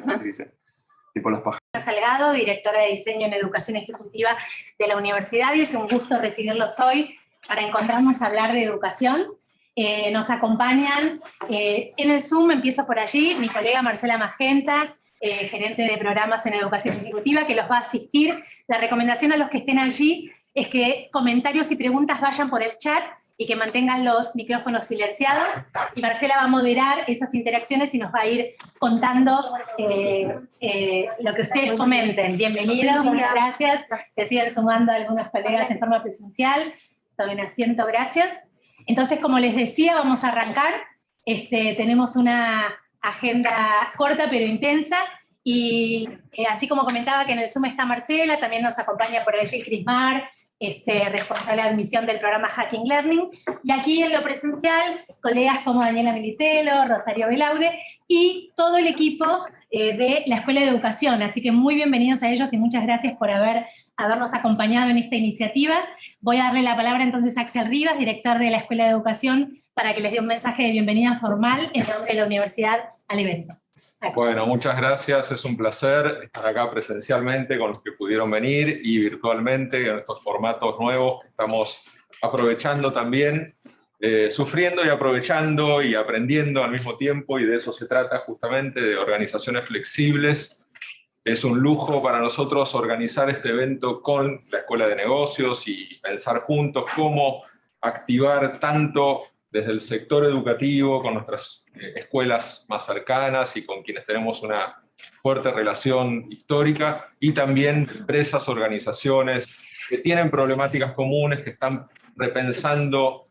¿cómo se dice? Tipo los pájaros. Salgado, directora de Diseño en Educación Ejecutiva de la Universidad, y es un gusto recibirlos hoy para encontrarnos a hablar de educación. Nos acompañan en el Zoom, empiezo por allí, mi colega Marcela Magenta, gerente de programas en Educación Ejecutiva, que los va a asistir. La recomendación a los que estén allí es que comentarios y preguntas vayan por el chat y que mantengan los micrófonos silenciados. Y Marcela va a moderar esas interacciones y nos va a ir contando lo que ustedes comenten. Bienvenidos, muchas gracias. Se siguen sumando algunos colegas en forma presencial. Tomen asiento, gracias. Entonces, como les decía, vamos a arrancar. Tenemos una agenda corta pero intensa. Y así como comentaba que en el Zoom está Marcela, también nos acompaña por allí Crismar, responsable de admisión del programa Hacking Learning, y aquí en lo presencial, colegas como Daniela Militelo, Rosario Belaude, y todo el equipo de la Escuela de Educación, así que muy bienvenidos a ellos y muchas gracias por habernos acompañado en esta iniciativa. Voy a darle la palabra entonces a Axel Rivas, director de la Escuela de Educación, para que les dé un mensaje de bienvenida formal en nombre de la universidad al evento. Bueno, muchas gracias, es un placer estar acá presencialmente con los que pudieron venir y virtualmente en estos formatos nuevos que estamos aprovechando también, sufriendo y aprovechando y aprendiendo al mismo tiempo, y de eso se trata justamente, de organizaciones flexibles. Es un lujo para nosotros organizar este evento con la Escuela de Negocios y pensar juntos cómo activar tanto desde el sector educativo, con nuestras escuelas más cercanas y con quienes tenemos una fuerte relación histórica, y también empresas, organizaciones que tienen problemáticas comunes, que están repensando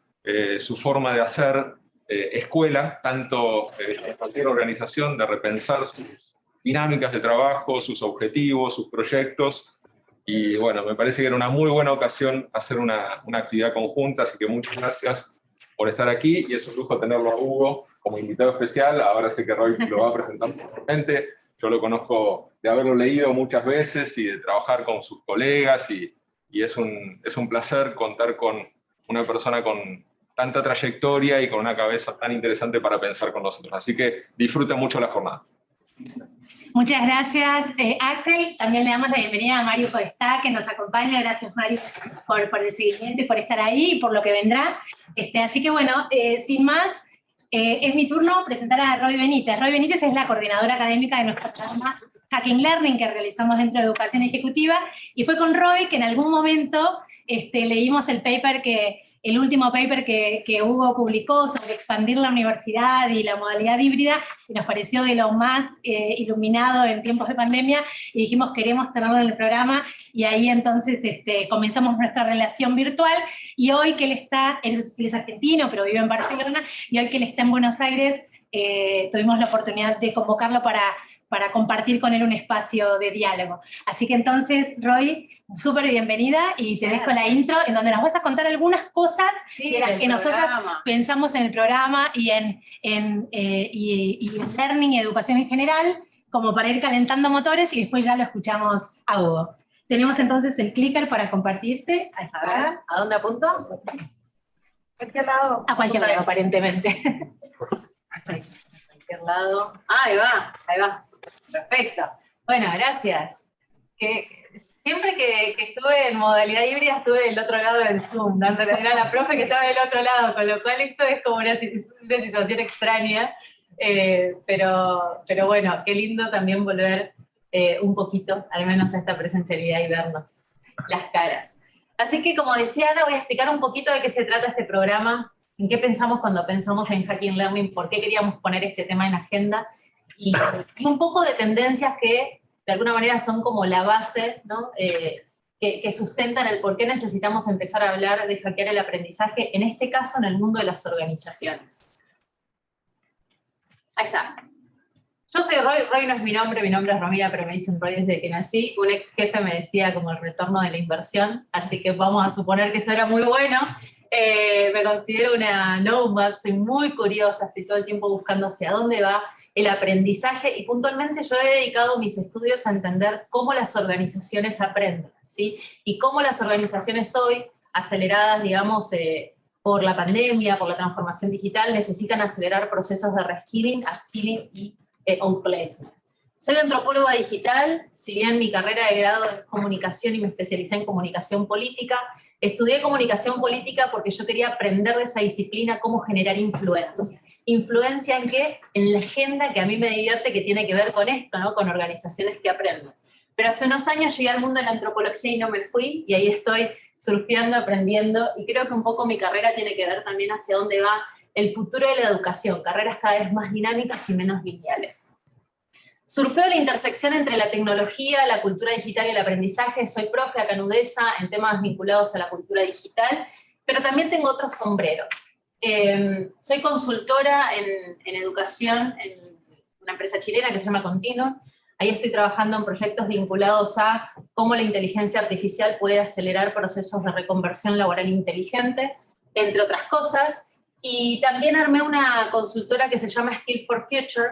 su forma de hacer escuela, tanto en cualquier organización, de repensar sus dinámicas de trabajo, sus objetivos, sus proyectos. Y bueno, me parece que era una muy buena ocasión hacer una actividad conjunta, así que muchas gracias por estar aquí, y es un lujo tenerlo a Hugo como invitado especial. Ahora sé que Roy lo va a presentar posteriormente. Yo lo conozco de haberlo leído muchas veces y de trabajar con sus colegas, y es un placer contar con una persona con tanta trayectoria y con una cabeza tan interesante para pensar con nosotros. Así que disfruten mucho la jornada. Muchas gracias, Axel. También le damos la bienvenida a Mario Podestá, que nos acompaña. Gracias, Mario, por el seguimiento y por estar ahí y por lo que vendrá. Así que bueno, sin más, es mi turno presentar a Roy Benítez. Roy Benítez es la coordinadora académica de nuestro programa Hacking Learning que realizamos dentro de Educación Ejecutiva, y fue con Roy que en algún momento leímos el último paper que Hugo publicó sobre expandir la universidad y la modalidad híbrida, y nos pareció de lo más iluminado en tiempos de pandemia, y dijimos queremos tenerlo en el programa, y ahí entonces comenzamos nuestra relación virtual, y hoy que él es argentino, pero vive en Barcelona, y hoy que él está en Buenos Aires, tuvimos la oportunidad de convocarlo para compartir con él un espacio de diálogo. Así que entonces, Roy, súper bienvenida, y te dejo la intro en donde nos vas a contar algunas cosas de las que nosotros pensamos en el programa y en learning y educación en general, como para ir calentando motores, y después ya lo escuchamos a Hugo. Tenemos entonces el clicker para compartirse. A ver, ¿a dónde apunto? ¿A cualquier lado? A cualquier lado, aparentemente. A cualquier lado. Ahí va. Perfecto. Bueno, gracias. Siempre que estuve en modalidad híbrida estuve del otro lado del Zoom, era la profe que estaba del otro lado, con lo cual esto es como una situación extraña, pero bueno, qué lindo también volver un poquito, al menos a esta presencialidad, y vernos las caras. Así que, como decía Ana, voy a explicar un poquito de qué se trata este programa, en qué pensamos cuando pensamos en Hacking Learning, por qué queríamos poner este tema en agenda, y un poco de tendencias que de alguna manera son como la base, ¿no? Que sustentan el por qué necesitamos empezar a hablar de hackear el aprendizaje, en este caso en el mundo de las organizaciones. Ahí está. Yo soy Roy no es mi nombre es Romina, pero me dicen Roy desde que nací. Un ex jefe me decía como el retorno de la inversión, así que vamos a suponer que eso era muy bueno. Me considero una nomad, soy muy curiosa, estoy todo el tiempo buscando hacia dónde va el aprendizaje, y puntualmente yo he dedicado mis estudios a entender cómo las organizaciones aprenden, ¿sí? Y cómo las organizaciones hoy, aceleradas, digamos, por la pandemia, por la transformación digital, necesitan acelerar procesos de reskilling, upskilling y outplacement. Soy antropóloga digital, si bien mi carrera de grado es comunicación y me especialicé en comunicación política. Estudié comunicación política porque yo quería aprender de esa disciplina cómo generar influencia. ¿Influencia en qué? En la agenda que a mí me divierte, que tiene que ver con esto, ¿no? Con organizaciones que aprenden. Pero hace unos años llegué al mundo de la antropología y no me fui, y ahí estoy surfeando, aprendiendo, y creo que un poco mi carrera tiene que ver también hacia dónde va el futuro de la educación, carreras cada vez más dinámicas y menos lineales. Surfeo la intersección entre la tecnología, la cultura digital y el aprendizaje. Soy profe acá en UDESA en temas vinculados a la cultura digital, pero también tengo otros sombreros. Soy consultora en educación en una empresa chilena que se llama Continuum. Ahí estoy trabajando en proyectos vinculados a cómo la inteligencia artificial puede acelerar procesos de reconversión laboral inteligente, entre otras cosas. Y también armé una consultora que se llama Skill for Future.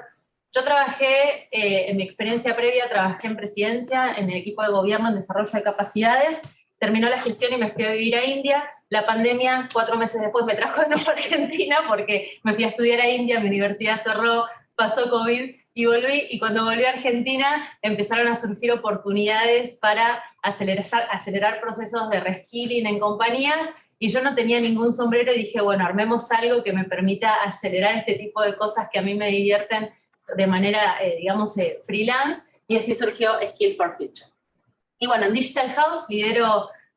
Yo trabajé, en mi experiencia previa, trabajé en presidencia, en el equipo de gobierno en desarrollo de capacidades, terminó la gestión y me fui a vivir a India. La pandemia, 4 meses después, me trajo de nuevo a Argentina porque me fui a estudiar a India, mi universidad cerró, pasó COVID y volví. Y cuando volví a Argentina empezaron a surgir oportunidades para acelerar procesos de reskilling en compañías, y yo no tenía ningún sombrero y dije, bueno, armemos algo que me permita acelerar este tipo de cosas que a mí me divierten de manera, digamos, freelance, y así surgió Skill for Future. Y bueno, en Digital House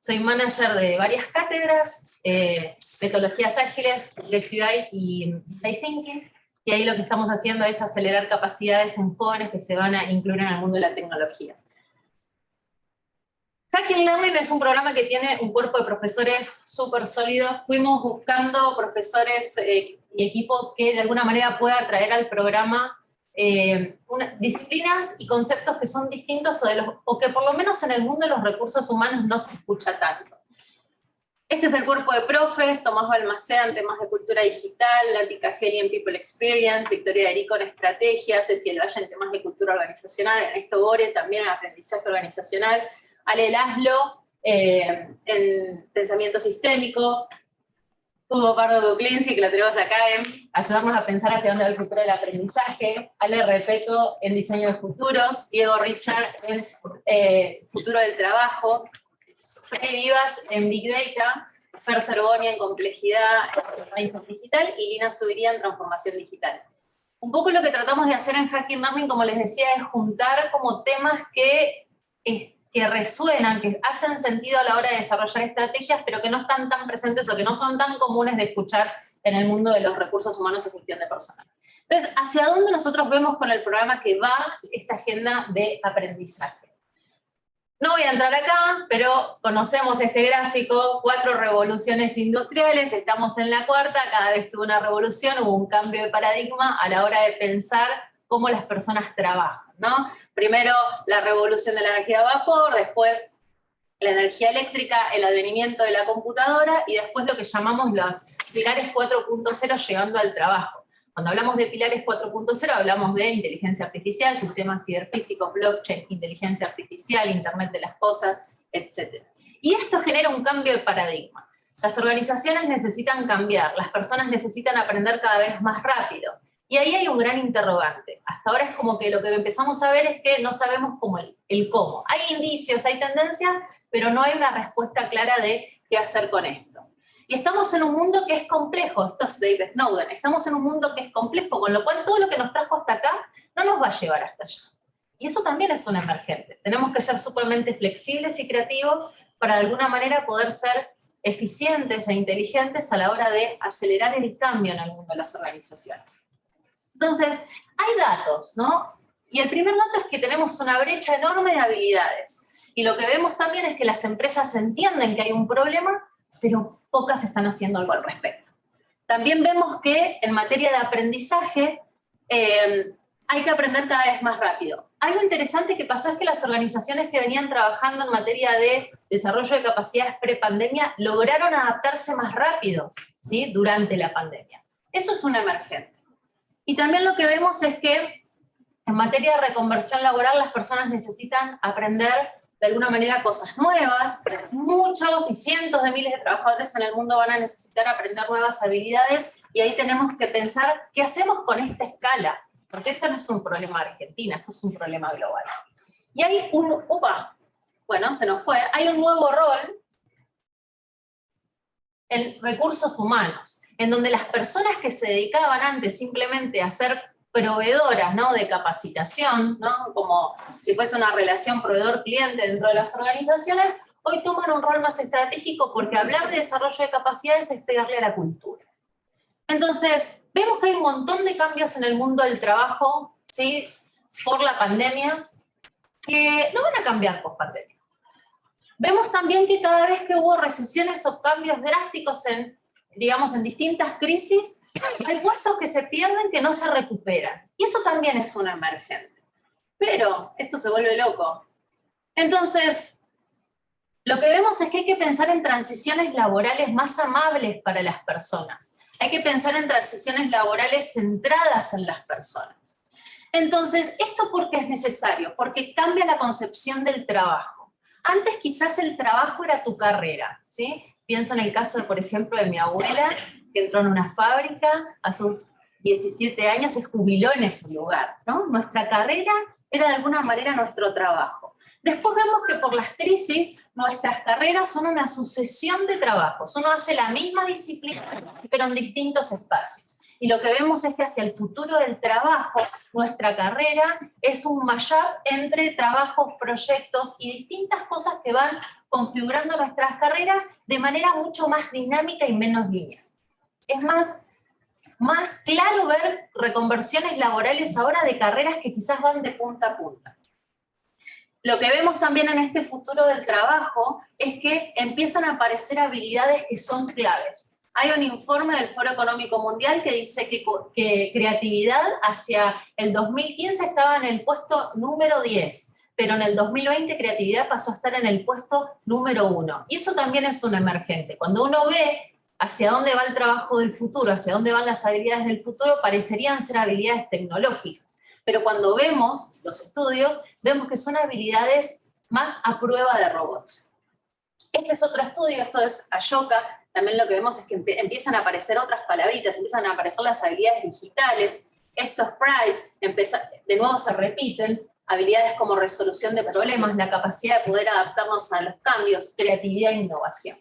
soy manager de varias cátedras, metodologías ágiles, UX UI y Design Thinking, y ahí lo que estamos haciendo es acelerar capacidades en jóvenes que se van a incluir en el mundo de la tecnología. Hacking Learning es un programa que tiene un cuerpo de profesores súper sólido. Fuimos buscando profesores y equipos que de alguna manera puedan traer al programa disciplinas y conceptos que son distintos o que por lo menos en el mundo de los recursos humanos no se escucha tanto. Este es el cuerpo de profes: Tomás Balmaceda en temas de cultura digital, Nati Cajeri en People Experience, Victoria Erico en estrategia, Ceci El Valle en temas de cultura organizacional, Ernesto Gore también en aprendizaje organizacional, Ale Laszlo en pensamiento sistémico, Hugo Pardo Duklinski, que lo tenemos acá en ayudarnos a pensar hacia dónde va el futuro del aprendizaje, Ale Repeto en diseño de futuros, Diego Richard en futuro del trabajo, Fede Vivas en Big Data, Fer Cergonia en complejidad en digital y Lina Subiría en transformación digital. Un poco lo que tratamos de hacer en Hacking Learning, como les decía, es juntar como temas que resuenan, que hacen sentido a la hora de desarrollar estrategias, pero que no están tan presentes o que no son tan comunes de escuchar en el mundo de los recursos humanos y gestión de personal. Entonces, ¿hacia dónde nosotros vemos con el programa que va esta agenda de aprendizaje? No voy a entrar acá, pero conocemos este gráfico: 4 revoluciones industriales, estamos en la 4ª, cada vez que hubo una revolución hubo un cambio de paradigma a la hora de pensar cómo las personas trabajan, ¿no? Primero la revolución de la energía de vapor, después la energía eléctrica, el advenimiento de la computadora, y después lo que llamamos los pilares 4.0 llegando al trabajo. Cuando hablamos de pilares 4.0 hablamos de inteligencia artificial, sistemas ciberfísicos, blockchain, inteligencia artificial, Internet de las cosas, etc. Y esto genera un cambio de paradigma. Las organizaciones necesitan cambiar, las personas necesitan aprender cada vez más rápido. Y ahí hay un gran interrogante. Hasta ahora es como que lo que empezamos a ver es que no sabemos cómo el cómo. Hay indicios, hay tendencias, pero no hay una respuesta clara de qué hacer con esto. Y estamos en un mundo que es complejo, esto es David Snowden, estamos en un mundo que es complejo, con lo cual todo lo que nos trajo hasta acá no nos va a llevar hasta allá. Y eso también es un emergente. Tenemos que ser súpermente flexibles y creativos para de alguna manera poder ser eficientes e inteligentes a la hora de acelerar el cambio en el mundo de las organizaciones. Entonces, hay datos, ¿no? Y el primer dato es que tenemos una brecha enorme de habilidades. Y lo que vemos también es que las empresas entienden que hay un problema, pero pocas están haciendo algo al respecto. También vemos que en materia de aprendizaje hay que aprender cada vez más rápido. Algo interesante que pasó es que las organizaciones que venían trabajando en materia de desarrollo de capacidades pre-pandemia lograron adaptarse más rápido, ¿sí? Durante la pandemia. Eso es un emergente. Y también lo que vemos es que en materia de reconversión laboral las personas necesitan aprender de alguna manera cosas nuevas. Muchos y cientos de miles de trabajadores en el mundo van a necesitar aprender nuevas habilidades, y ahí tenemos que pensar qué hacemos con esta escala. porque esto no es un problema de Argentina, esto es un problema global. Y hay bueno, se nos fue, hay un nuevo rol en recursos humanos, en donde las personas que se dedicaban antes simplemente a ser proveedoras, ¿no?, de capacitación, ¿no?, como si fuese una relación proveedor-cliente dentro de las organizaciones, hoy toman un rol más estratégico porque hablar de desarrollo de capacidades es pegarle a la cultura. Entonces, vemos que hay un montón de cambios en el mundo del trabajo, ¿sí?, por la pandemia, que no van a cambiar post pandemia. Vemos también que cada vez que hubo recesiones o cambios drásticos en, digamos, en distintas crisis, hay puestos que se pierden que no se recuperan. Y eso también es una emergente. Pero esto se vuelve loco. Entonces, lo que vemos es que hay que pensar en transiciones laborales más amables para las personas. Hay que pensar en transiciones laborales centradas en las personas. Entonces, ¿esto por qué es necesario? Porque cambia la concepción del trabajo. Antes quizás el trabajo era tu carrera, ¿sí? Pienso en el caso, por ejemplo, de mi abuela, que entró en una fábrica, a sus 17 años se jubiló en ese lugar, ¿no? Nuestra carrera era de alguna manera nuestro trabajo. Después vemos que por las crisis, nuestras carreras son una sucesión de trabajos. Uno hace la misma disciplina, pero en distintos espacios. Y lo que vemos es que hacia el futuro del trabajo, nuestra carrera es un mashup entre trabajos, proyectos y distintas cosas que van configurando nuestras carreras de manera mucho más dinámica y menos lineal. Es más claro ver reconversiones laborales ahora de carreras que quizás van de punta a punta. Lo que vemos también en este futuro del trabajo es que empiezan a aparecer habilidades que son claves. Hay un informe del Foro Económico Mundial que dice que creatividad hacia el 2015 estaba en el puesto número 10, pero en el 2020 creatividad pasó a estar en el puesto número 1. Y eso también es un emergente. Cuando uno ve hacia dónde va el trabajo del futuro, hacia dónde van las habilidades del futuro, parecerían ser habilidades tecnológicas. Pero cuando vemos los estudios, vemos que son habilidades más a prueba de robots. Este es otro estudio, esto es Ashoka. También lo que vemos es que empiezan a aparecer otras palabritas, empiezan a aparecer las habilidades digitales. Estos Price, de nuevo se repiten, habilidades como resolución de problemas, la capacidad de poder adaptarnos a los cambios, creatividad e innovación.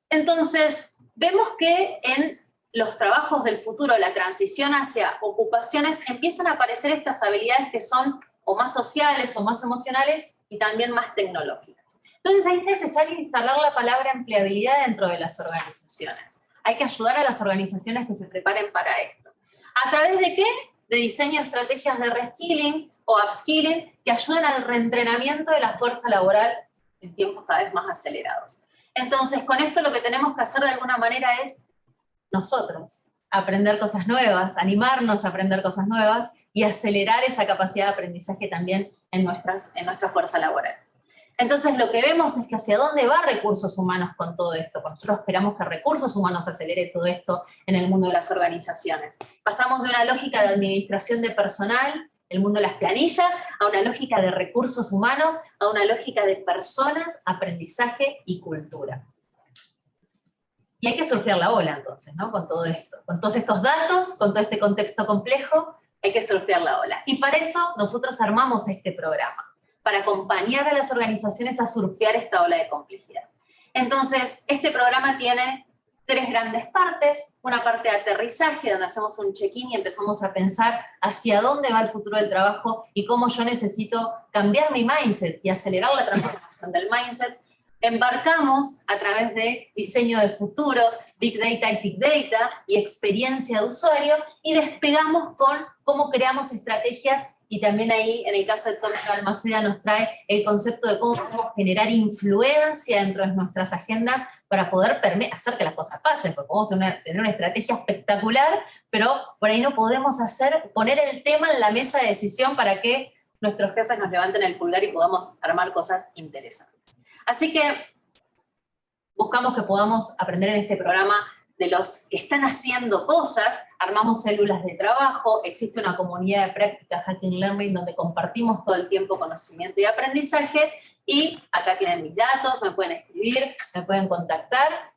Entonces, vemos que en los trabajos del futuro, la transición hacia ocupaciones, empiezan a aparecer estas habilidades que son o más sociales o más emocionales y también más tecnológicas. Entonces es necesario instalar la palabra empleabilidad dentro de las organizaciones. Hay que ayudar a las organizaciones que se preparen para esto. ¿A través de qué? De diseño de estrategias de reskilling o upskilling que ayuden al reentrenamiento de la fuerza laboral en tiempos cada vez más acelerados. Entonces, con esto lo que tenemos que hacer de alguna manera es nosotros aprender cosas nuevas, animarnos a aprender cosas nuevas y acelerar esa capacidad de aprendizaje también en nuestra fuerza laboral. Entonces lo que vemos es que hacia dónde va recursos humanos con todo esto. Nosotros esperamos que recursos humanos acelere todo esto en el mundo de las organizaciones. Pasamos de una lógica de administración de personal, el mundo de las planillas, a una lógica de recursos humanos, a una lógica de personas, aprendizaje y cultura. Y hay que surfear la ola entonces, ¿no? Con todo esto. Con todos estos datos, con todo este contexto complejo, hay que surfear la ola. Y para eso nosotros armamos este programa, para acompañar a las organizaciones a surfear esta ola de complejidad. Entonces, este programa tiene 3 grandes partes. Una parte de aterrizaje, donde hacemos un check-in y empezamos a pensar hacia dónde va el futuro del trabajo y cómo yo necesito cambiar mi mindset y acelerar la transformación del mindset. Embarcamos a través de diseño de futuros, Big Data y Big Data y experiencia de usuario y despegamos con cómo creamos estrategias y también ahí, en el caso de Tomás Balmaceda, nos trae el concepto de cómo podemos generar influencia dentro de nuestras agendas para poder hacer que las cosas pasen, porque podemos tener una estrategia espectacular, pero por ahí no podemos poner el tema en la mesa de decisión para que nuestros jefes nos levanten el pulgar y podamos armar cosas interesantes. Así que buscamos que podamos aprender en este programa de los que están haciendo cosas, armamos células de trabajo, existe una comunidad de prácticas Hacking Learning donde compartimos todo el tiempo conocimiento y aprendizaje, y acá tienen mis datos, me pueden escribir, me pueden contactar.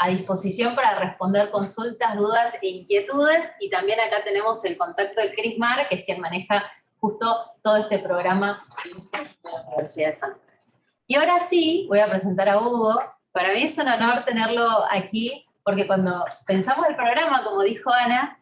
a disposición para responder consultas, dudas e inquietudes, y también acá tenemos el contacto de Cris Mar, que es quien maneja justo todo este programa de la Universidad de San Andrés. Y ahora sí, voy a presentar a Hugo. Para mí es un honor tenerlo aquí, porque cuando pensamos el programa, como dijo Ana,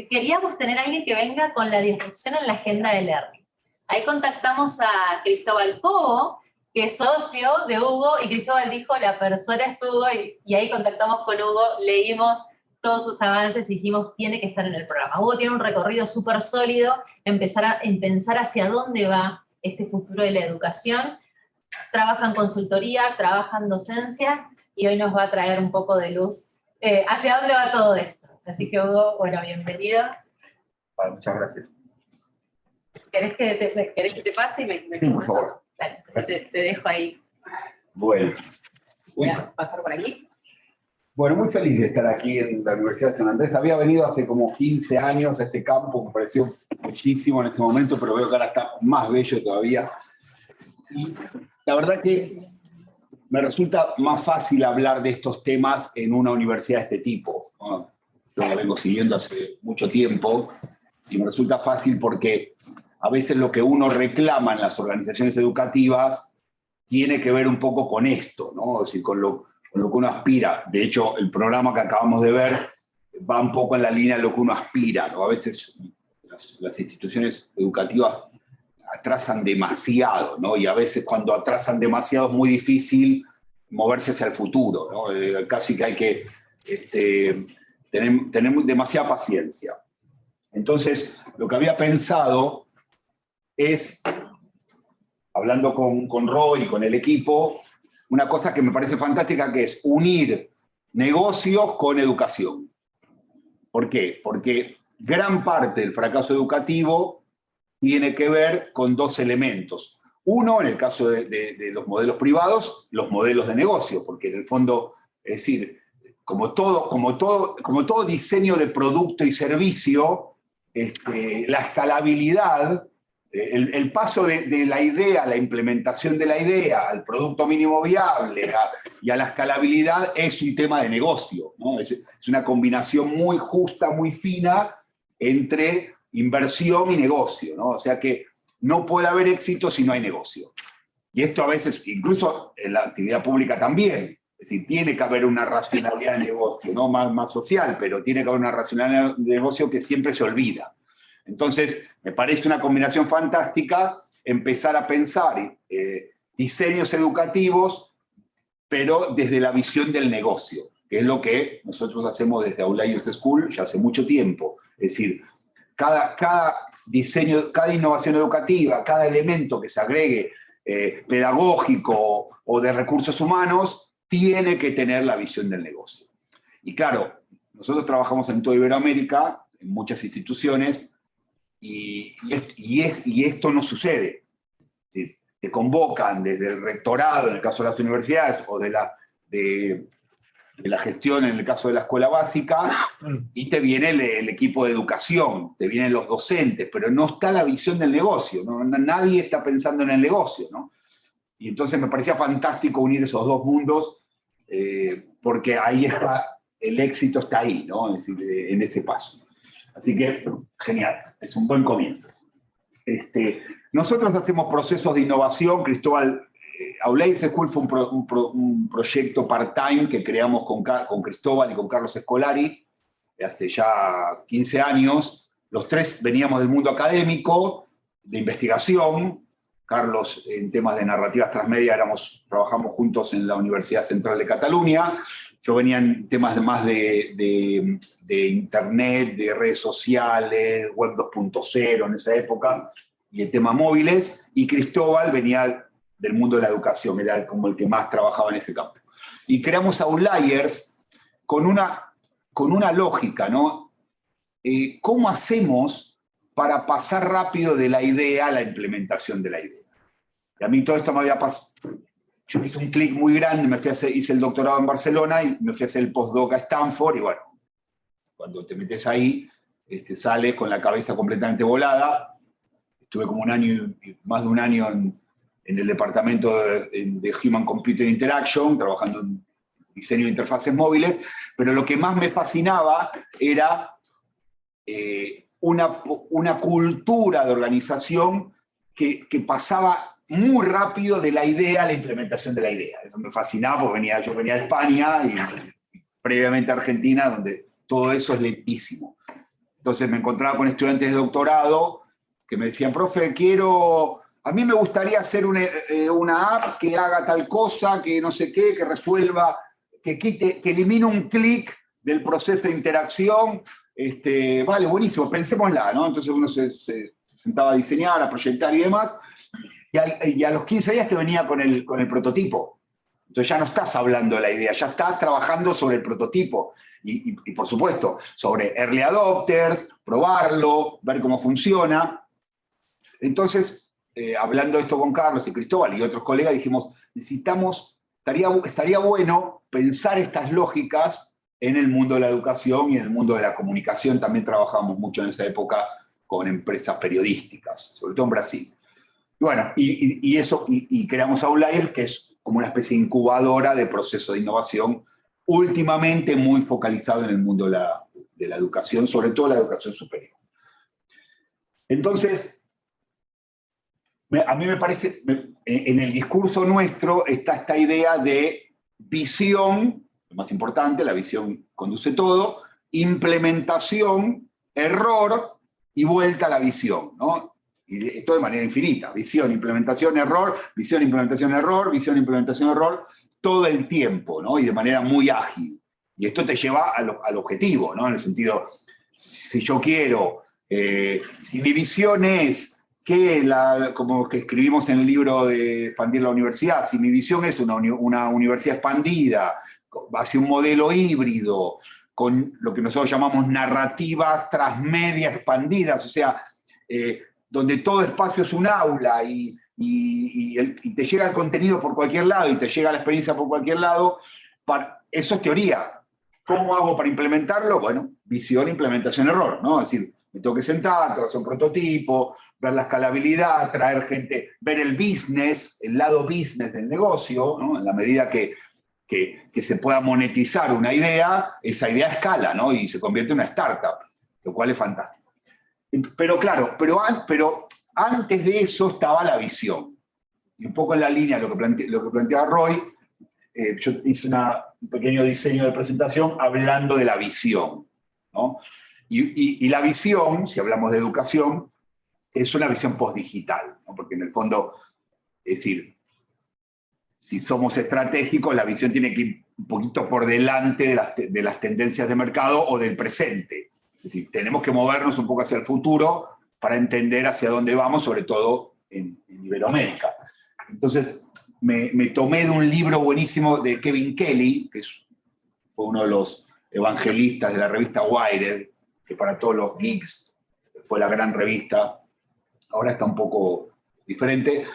queríamos tener a alguien que venga con la disrupción en la agenda de Learning. Ahí contactamos a Cristóbal Cobo, que es socio de Hugo, y Cristóbal dijo, la persona es Hugo, y ahí contactamos con Hugo, leímos todos sus avances y dijimos, tiene que estar en el programa. Hugo tiene un recorrido súper sólido en pensar hacia dónde va este futuro de la educación. Trabaja en consultoría, trabaja en docencia, y hoy nos va a traer un poco de luz hacia dónde va todo esto. Así que Hugo, bueno, bienvenido. Vale, muchas gracias. ¿Querés que te pase y me Por favor. Dale, te dejo ahí. Bueno. Voy a pasar por aquí. Bueno, muy feliz de estar aquí en la Universidad de San Andrés. Había venido hace como 15 años a este campo, me pareció muchísimo en ese momento, pero veo que ahora está más bello todavía. Y la verdad que me resulta más fácil hablar de estos temas en una universidad de este tipo, ¿no? Yo la vengo siguiendo hace mucho tiempo y me resulta fácil porque a veces lo que uno reclama en las organizaciones educativas tiene que ver un poco con esto, ¿no? Es decir, con lo que uno aspira. De hecho, el programa que acabamos de ver va un poco en la línea de lo que uno aspira, ¿no? A veces las instituciones educativas atrasan demasiado, ¿no? Y a veces cuando atrasan demasiado es muy difícil moverse hacia el futuro, ¿no? Casi que hay que tener demasiada paciencia. Entonces, lo que había pensado es, hablando con Roy y con el equipo, una cosa que me parece fantástica, que es unir negocios con educación. ¿Por qué? Porque gran parte del fracaso educativo tiene que ver con dos elementos. Uno, en el caso de los modelos privados, los modelos de negocio, porque en el fondo, es decir, como todo diseño de producto y servicio, la escalabilidad, el paso de la idea, la implementación de la idea, al producto mínimo viable y a la escalabilidad es un tema de negocio, ¿no? Es una combinación muy justa, muy fina entre inversión y negocio, ¿no? O sea que no puede haber éxito si no hay negocio. Y esto a veces, incluso en la actividad pública también, es decir, tiene que haber una racionalidad de negocio, no más social, pero tiene que haber una racionalidad de negocio que siempre se olvida. Entonces, me parece una combinación fantástica empezar a pensar diseños educativos, pero desde la visión del negocio, que es lo que nosotros hacemos desde Outliers School ya hace mucho tiempo. Es decir, cada diseño, cada innovación educativa, cada elemento que se agregue pedagógico o de recursos humanos, tiene que tener la visión del negocio. Y claro, nosotros trabajamos en toda Iberoamérica, en muchas instituciones, y esto no sucede. ¿Sí? Te convocan desde el rectorado, en el caso de las universidades, o de la gestión, en el caso de la escuela básica, y te viene el equipo de educación, te vienen los docentes, pero no está la visión del negocio, ¿no? Nadie está pensando en el negocio, ¿no? Y entonces me parecía fantástico unir esos dos mundos, porque ahí está, el éxito está ahí, ¿no? Es decir, en ese paso. Así que, genial, es un buen comienzo. Nosotros hacemos procesos de innovación. Cristóbal, Outliers School fue un proyecto part-time que creamos con Cristóbal y con Carlos Escolari hace ya 15 años. Los tres veníamos del mundo académico, de investigación. Carlos en temas de narrativas transmedia trabajamos juntos en la Universidad Central de Cataluña. Yo venía en temas más de internet, de redes sociales, web 2.0 en esa época, y el tema móviles, y Cristóbal venía del mundo de la educación, era como el que más trabajaba en ese campo. Y creamos Outliers con una lógica, ¿no? ¿Cómo hacemos para pasar rápido de la idea a la implementación de la idea? Y a mí todo esto me había pasado. Yo hice un clic muy grande, hice el doctorado en Barcelona y me fui a hacer el postdoc a Stanford, y bueno, cuando te metes ahí, sales con la cabeza completamente volada. Estuve como más de un año en el departamento de Human Computer Interaction, trabajando en diseño de interfaces móviles, pero lo que más me fascinaba era una cultura de organización que pasaba muy rápido de la idea a la implementación de la idea. Eso me fascinaba porque yo venía de España y previamente a Argentina, donde todo eso es lentísimo. Entonces me encontraba con estudiantes de doctorado que me decían, profe, a mí me gustaría hacer una app que haga tal cosa, que no sé qué, que resuelva, que elimine un clic del proceso de interacción. Vale, buenísimo, pensémosla, ¿no? Entonces uno se sentaba a diseñar, a proyectar y demás, y a los 15 días te venía con el prototipo. Entonces ya no estás hablando de la idea, ya estás trabajando sobre el prototipo. Y por supuesto, sobre early adopters, probarlo, ver cómo funciona. Entonces, hablando de esto con Carlos y Cristóbal y otros colegas, dijimos, estaría bueno pensar estas lógicas en el mundo de la educación y en el mundo de la comunicación. También trabajamos mucho en esa época con empresas periodísticas, sobre todo en Brasil. Bueno, y creamos Outlier, que es como una especie de incubadora de proceso de innovación, últimamente muy focalizado en el mundo de la educación, sobre todo la educación superior. Entonces, a mí me parece, en el discurso nuestro está esta idea de visión, lo más importante, la visión conduce todo, implementación, error y vuelta a la visión, ¿no? Y esto de manera infinita, visión, implementación, error, visión, implementación, error, visión, implementación, error, todo el tiempo, ¿no? Y de manera muy ágil. Y esto te lleva al objetivo, ¿no? En el sentido, si yo quiero, si mi visión es como que escribimos en el libro de Expandir la Universidad, si mi visión es una universidad expandida, hacia un modelo híbrido, con lo que nosotros llamamos narrativas transmedia expandidas, o sea, donde todo espacio es un aula y te llega el contenido por cualquier lado y te llega la experiencia por cualquier lado, eso es teoría. ¿Cómo hago para implementarlo? Bueno, visión, implementación, error, ¿no? Es decir, me tengo que sentar, tengo que hacer un prototipo, ver la escalabilidad, traer gente, ver el business, el lado business del negocio, ¿no? En la medida que se pueda monetizar una idea, esa idea escala, ¿no? Y se convierte en una startup, lo cual es fantástico. Pero claro, pero antes de eso estaba la visión. Y un poco en la línea de lo que planteaba Roy, yo hice un pequeño diseño de presentación hablando de la visión, ¿no? Y la visión, si hablamos de educación, es una visión postdigital, ¿no? Porque en el fondo, es decir, si somos estratégicos, la visión tiene que ir un poquito por delante de las tendencias de mercado o del presente. Es decir, tenemos que movernos un poco hacia el futuro para entender hacia dónde vamos, sobre todo en Iberoamérica. Entonces, me tomé de un libro buenísimo de Kevin Kelly, que fue uno de los evangelistas de la revista Wired, que para todos los geeks fue la gran revista. Ahora está un poco diferente.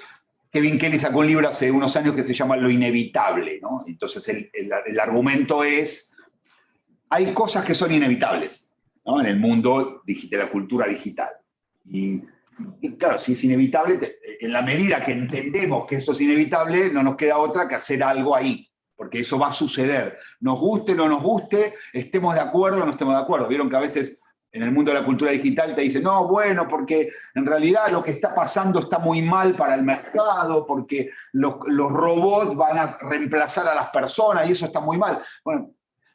Kevin Kelly sacó un libro hace unos años que se llama Lo Inevitable, ¿no? Entonces, el argumento es, hay cosas que son inevitables, ¿no? En el mundo de la cultura digital. Y claro, si es inevitable, en la medida que entendemos que eso es inevitable, no nos queda otra que hacer algo ahí, porque eso va a suceder. Nos guste o no nos guste, estemos de acuerdo o no estemos de acuerdo. Vieron que a veces en el mundo de la cultura digital te dicen, no, bueno, porque en realidad lo que está pasando está muy mal para el mercado, porque los robots van a reemplazar a las personas y eso está muy mal. Bueno,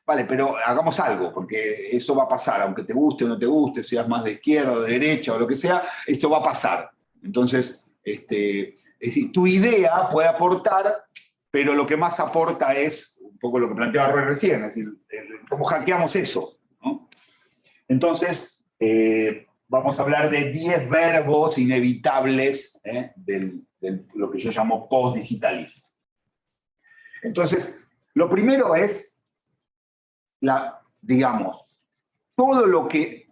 vale, pero hagamos algo, porque eso va a pasar, aunque te guste o no te guste, seas más de izquierda o de derecha o lo que sea, esto va a pasar. Entonces, es decir, tu idea puede aportar, pero lo que más aporta es un poco lo que planteaba Roy recién, es decir, cómo hackeamos eso, ¿no? Entonces, vamos a hablar de 10 verbos inevitables de lo que yo llamo postdigitalismo. Entonces, lo primero es, digamos, todo lo que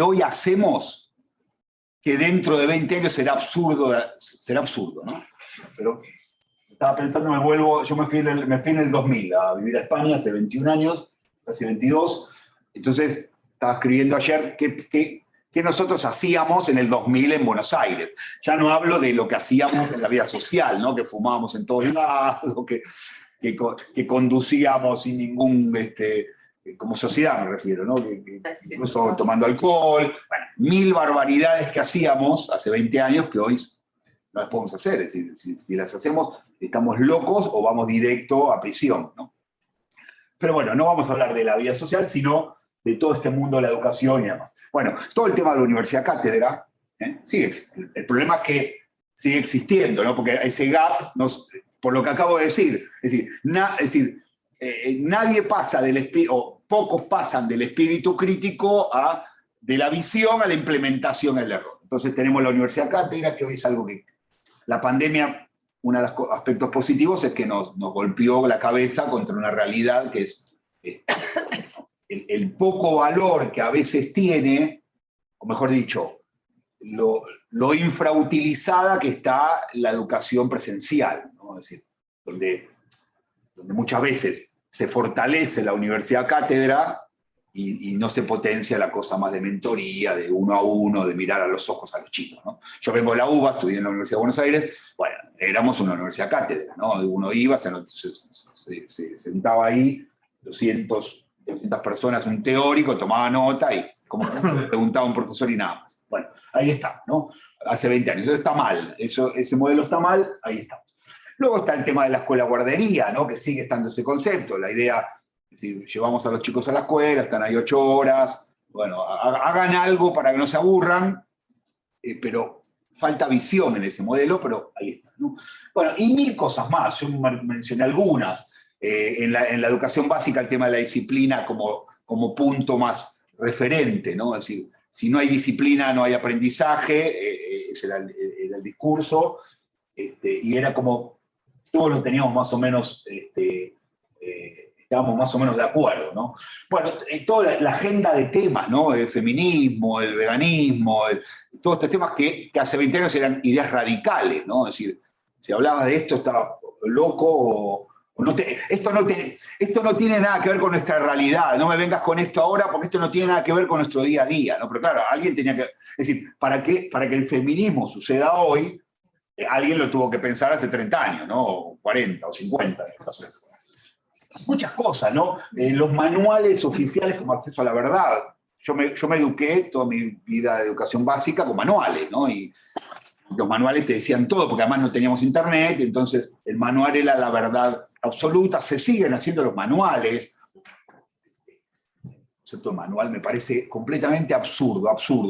hoy hacemos, que dentro de 20 años será absurdo, ¿no? Pero estaba pensando, yo me fui en el 2000 a vivir a España hace 21 años, casi 22, entonces estaba escribiendo ayer que nosotros hacíamos en el 2000 en Buenos Aires. Ya no hablo de lo que hacíamos en la vida social, ¿no? Que fumábamos en todos lados, que conducíamos sin ningún, como sociedad me refiero, ¿no? Incluso tomando alcohol, bueno, 1000 barbaridades que hacíamos hace 20 años que hoy no las podemos hacer. Es decir, si las hacemos, estamos locos o vamos directo a prisión, ¿no? Pero bueno, no vamos a hablar de la vida social, sino de todo este mundo de la educación y demás. Bueno, todo el tema de la universidad cátedra, sigue, el problema es que sigue existiendo, ¿no? Porque ese gap, por lo que acabo de decir, es decir, nadie pasa del espíritu, o pocos pasan del espíritu crítico de la visión a la implementación del error. Entonces tenemos la universidad cátedra, que hoy es algo que la pandemia, uno de los aspectos positivos es que nos golpeó la cabeza contra una realidad que es el poco valor que a veces tiene, o mejor dicho, lo infrautilizada que está la educación presencial, ¿no? Es decir, donde muchas veces se fortalece la universidad cátedra y no se potencia la cosa más de mentoría, de uno a uno, de mirar a los ojos a los chicos, ¿no? Yo vengo de la UBA, estudié en la Universidad de Buenos Aires, bueno, éramos una universidad cátedra, ¿no? Uno iba, se sentaba ahí, 200 personas, un teórico, tomaba nota y como le preguntaba a un profesor y nada más. Bueno, ahí está, ¿no? Hace 20 años. Eso está mal, ese modelo está mal, ahí está. Luego está el tema de la escuela guardería, ¿no? Que sigue estando ese concepto, la idea, es decir, llevamos a los chicos a la escuela, están ahí 8 horas, bueno, hagan algo para que no se aburran, pero falta visión en ese modelo, pero ahí está, ¿no? Bueno, y 1000 cosas más, yo mencioné algunas. En la educación básica el tema de la disciplina como punto más referente, ¿no? Es decir, si no hay disciplina no hay aprendizaje, ese era el discurso, y era como, todos lo teníamos más o menos, estábamos más o menos de acuerdo, ¿no? Bueno, toda la agenda de temas, ¿no? El feminismo, el veganismo, todos estos temas que hace 20 años eran ideas radicales, ¿no? Es decir, si hablabas de esto estaba loco esto no tiene nada que ver con nuestra realidad, no me vengas con esto ahora porque esto no tiene nada que ver con nuestro día a día, ¿no? Pero claro, alguien tenía que... Es decir, para que el feminismo suceda hoy, alguien lo tuvo que pensar hace 30 años, ¿no? O 40 o 50. Muchas cosas, ¿no? Los manuales oficiales como acceso a la verdad. Yo me eduqué toda mi vida de educación básica con manuales, ¿no? Y los manuales te decían todo, porque además no teníamos internet, entonces el manual era la verdad absoluta. Se siguen haciendo los manuales. El concepto de manual me parece completamente absurdo.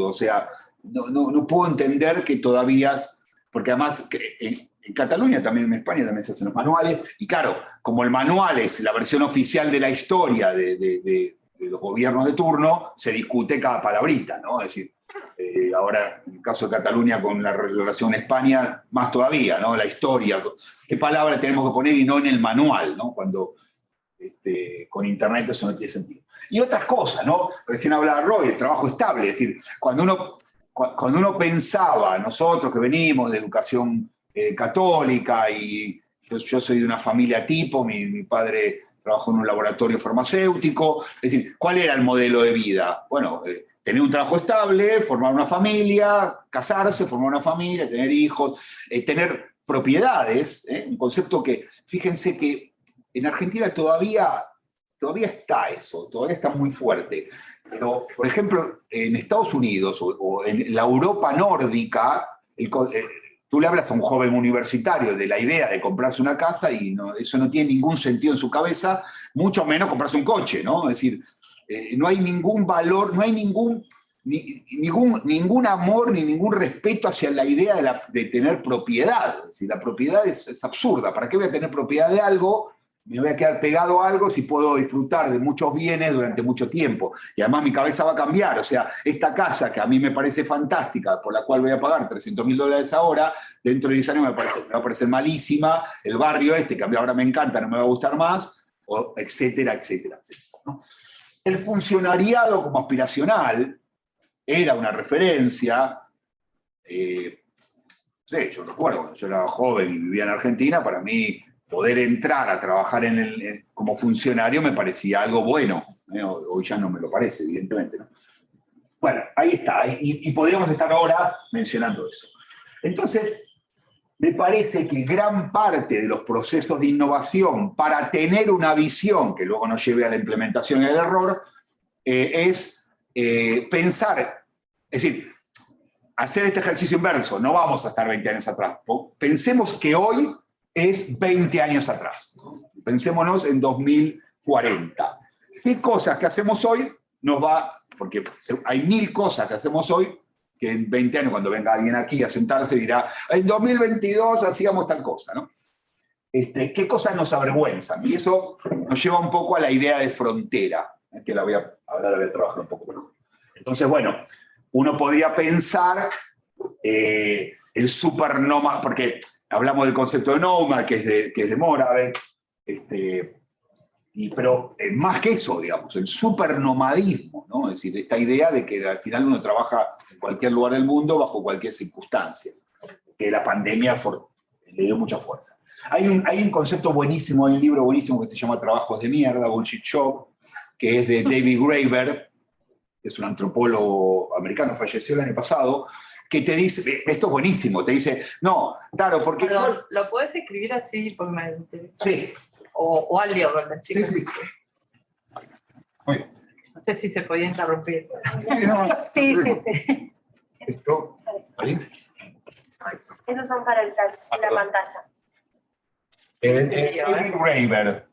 O sea, no puedo entender que todavía, porque además en Cataluña también, en España también se hacen los manuales, y claro, como el manual es la versión oficial de la historia de los gobiernos de turno, se discute cada palabrita, ¿no? Es decir, ahora, en el caso de Cataluña, con la relación en España, más todavía, ¿no? La historia, qué palabra tenemos que poner y no en el manual, ¿no? Cuando con internet eso no tiene sentido. Y otras cosas, ¿no? Recién hablaba Roy, el trabajo estable, es decir, cuando uno pensaba, nosotros que venimos de educación católica, y yo soy de una familia tipo, mi padre trabajó en un laboratorio farmacéutico, es decir, ¿cuál era el modelo de vida? Bueno, tener un trabajo estable, formar una familia, casarse, formar una familia, tener hijos, tener propiedades, un concepto que, fíjense que en Argentina todavía está eso, todavía está muy fuerte. Pero, por ejemplo, en Estados Unidos o en la Europa nórdica, tú le hablas a un joven universitario de la idea de comprarse una casa y eso no tiene ningún sentido en su cabeza, mucho menos comprarse un coche, ¿no? Es decir, no hay ningún valor, no hay ningún amor ni ningún respeto hacia la idea de tener propiedad. Es decir, la propiedad es absurda. ¿Para qué voy a tener propiedad de algo? Me voy a quedar pegado a algo si puedo disfrutar de muchos bienes durante mucho tiempo. Y además mi cabeza va a cambiar. O sea, esta casa que a mí me parece fantástica, por la cual voy a pagar $300.000 ahora, dentro de 10 años me va a parecer malísima. El barrio que a mí ahora me encanta, no me va a gustar más, etcétera, etcétera, etcétera, ¿no? El funcionariado como aspiracional era una referencia. Yo recuerdo, cuando yo era joven y vivía en Argentina, para mí poder entrar a trabajar como funcionario me parecía algo bueno. Hoy ya no me lo parece, evidentemente, ¿no? Bueno, ahí está. Y podríamos estar ahora mencionando eso. Entonces, me parece que gran parte de los procesos de innovación para tener una visión que luego nos lleve a la implementación y al error es pensar, es decir, hacer este ejercicio inverso. No vamos a estar 20 años atrás. Pensemos que hoy es 20 años atrás. Pensémonos en 2040. ¿Qué cosas que hacemos hoy nos va? Porque hay 1000 cosas que hacemos hoy que en 20 años, cuando venga alguien aquí a sentarse, dirá, en 2022 hacíamos tal cosa, ¿no? ¿Qué cosas nos avergüenzan? Y eso nos lleva un poco a la idea de frontera, que la voy a trabajar un poco mejor. Entonces, bueno, uno podría pensar el super nómada, porque hablamos del concepto de nómada, que es de Moravec, pero más que eso, digamos, el supernomadismo, ¿no? Es decir, esta idea de que al final uno trabaja en cualquier lugar del mundo bajo cualquier circunstancia, que la pandemia le dio mucha fuerza. Hay un concepto buenísimo, hay un libro buenísimo que se llama Trabajos de mierda, Bullshit Job, que es de David Graeber, que es un antropólogo americano, falleció el año pasado, que te dice, esto es buenísimo, te dice, no, claro, porque... Perdón, ¿lo puedes escribir así? Porque me interesa. Sí. O al lío con las chicas. Sí, sí. Muy bien. No sé si se podía interrumpir. Sí, sí, sí. Esto, ¿ahí? Esos son para la pantalla. David Graeber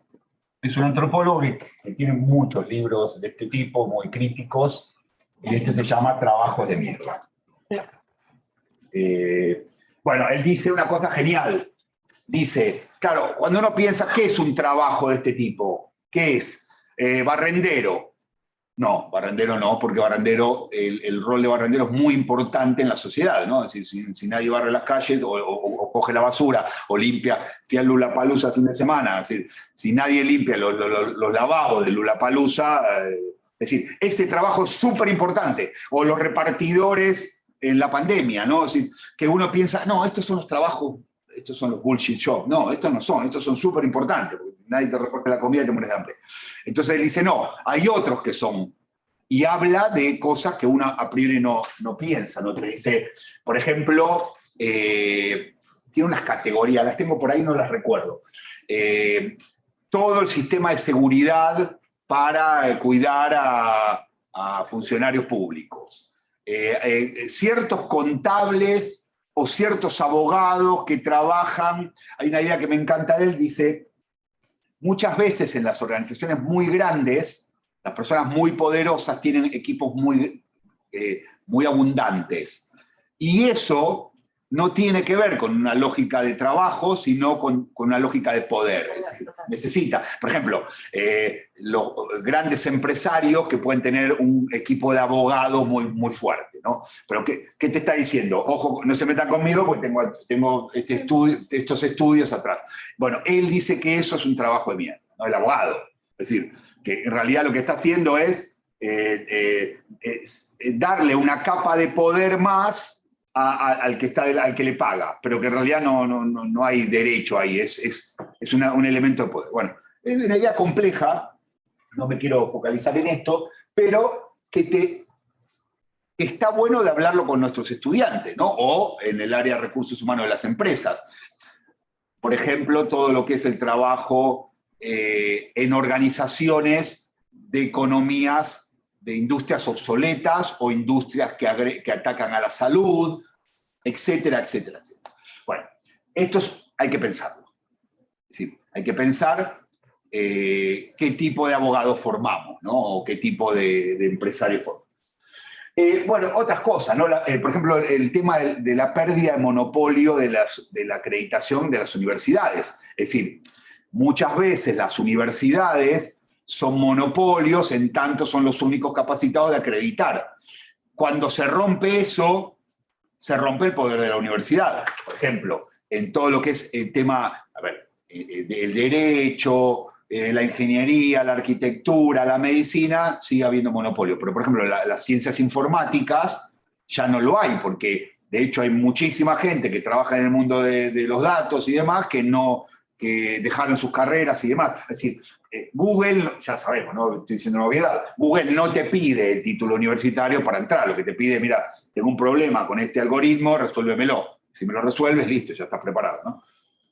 es un antropólogo que tiene muchos libros de este tipo, muy críticos, y este se llama Trabajos de mierda. Bueno, él dice una cosa genial. Dice, claro, cuando uno piensa, ¿qué es un trabajo de este tipo? ¿Qué es? ¿Barrendero? No, barrendero no, porque barrendero, el rol de barrendero es muy importante en la sociedad, ¿no? Es decir, si nadie barre las calles o coge la basura o limpia, fui a Lollapalooza el fin de semana, es decir, si nadie limpia los lavabos de Lollapalooza, es decir, ese trabajo es súper importante. O los repartidores en la pandemia, ¿no? Es decir, que uno piensa, no, estos son los trabajos, estos son los bullshit jobs. No, estos no son, estos son súper importantes, porque nadie te reporta la comida y te mueres de hambre. Entonces él dice, no, hay otros que son. Y habla de cosas que uno a priori no piensa, ¿no? Te dice, por ejemplo, tiene unas categorías, las tengo por ahí, no las recuerdo. Todo el sistema de seguridad para cuidar a funcionarios públicos. Ciertos contables o ciertos abogados que trabajan, hay una idea que me encanta de él, dice, muchas veces en las organizaciones muy grandes, las personas muy poderosas tienen equipos muy abundantes. Y eso no tiene que ver con una lógica de trabajo, sino con una lógica de poder. Es decir, necesita, por ejemplo, los grandes empresarios que pueden tener un equipo de abogados muy fuerte, ¿no? Pero ¿qué te está diciendo? Ojo, no se metan conmigo porque tengo estos estudios atrás. Bueno, él dice que eso es un trabajo de mierda, ¿no? El abogado. Es decir, que en realidad lo que está haciendo es darle una capa de poder más al que le paga, pero que en realidad no hay derecho ahí, es un elemento de poder. Bueno, es una idea compleja, no me quiero focalizar en esto, pero que está bueno de hablarlo con nuestros estudiantes, ¿no? O en el área de recursos humanos de las empresas. Por ejemplo, todo lo que es el trabajo en organizaciones de economías de industrias obsoletas o industrias que atacan a la salud, etcétera, etcétera, etcétera. Bueno, hay que pensarlo. ¿Sí? Hay que pensar qué tipo de abogados formamos, ¿no? O qué tipo de empresarios formamos. Bueno, otras cosas, ¿no? Por ejemplo, el tema de la pérdida de monopolio de la acreditación de las universidades. Es decir, muchas veces las universidades son monopolios, en tanto son los únicos capacitados de acreditar. Cuando se rompe eso, se rompe el poder de la universidad. Por ejemplo, en todo lo que es el tema, el derecho, la ingeniería, la arquitectura, la medicina, sigue habiendo monopolio. Pero, por ejemplo, las ciencias informáticas ya no lo hay, porque de hecho hay muchísima gente que trabaja en el mundo de los datos y demás que dejaron sus carreras y demás. Es decir, Google, ya sabemos, ¿no? Estoy diciendo una obviedad, Google no te pide el título universitario para entrar, lo que te pide, mira, tengo un problema con este algoritmo, resuélvemelo. Si me lo resuelves, listo, ya estás preparado, ¿no?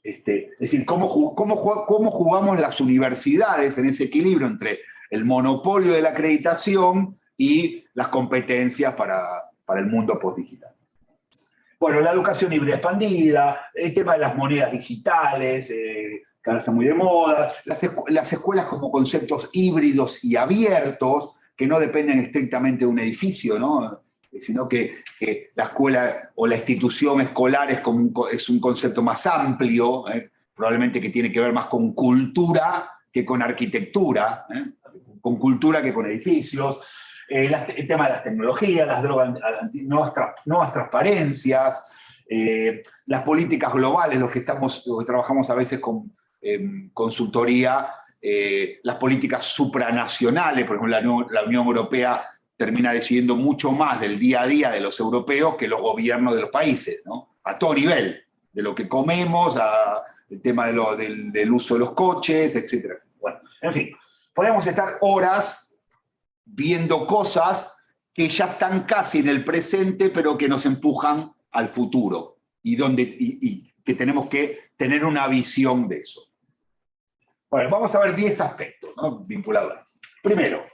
Es decir, ¿cómo jugamos las universidades en ese equilibrio entre el monopolio de la acreditación y las competencias para el mundo postdigital? Bueno, la educación híbrida expandida, el tema de las monedas digitales, que ahora está muy de moda, las escuelas como conceptos híbridos y abiertos, que no dependen estrictamente de un edificio, ¿no? Sino que la escuela o la institución escolar es un concepto más amplio, probablemente que tiene que ver más con cultura que con arquitectura, con cultura que con edificios, el tema de las tecnologías, las drogas, nuevas transparencias, las políticas globales, los que trabajamos a veces con consultoría, las políticas supranacionales, por ejemplo, la Unión Europea termina decidiendo mucho más del día a día de los europeos que los gobiernos de los países, ¿no? A todo nivel, de lo que comemos, el tema del uso de los coches, etc. Bueno, en fin, podemos estar horas viendo cosas que ya están casi en el presente, pero que nos empujan al futuro, y que tenemos que tener una visión de eso. Bueno, vamos a ver 10 aspectos, ¿no?, vinculados. Primero,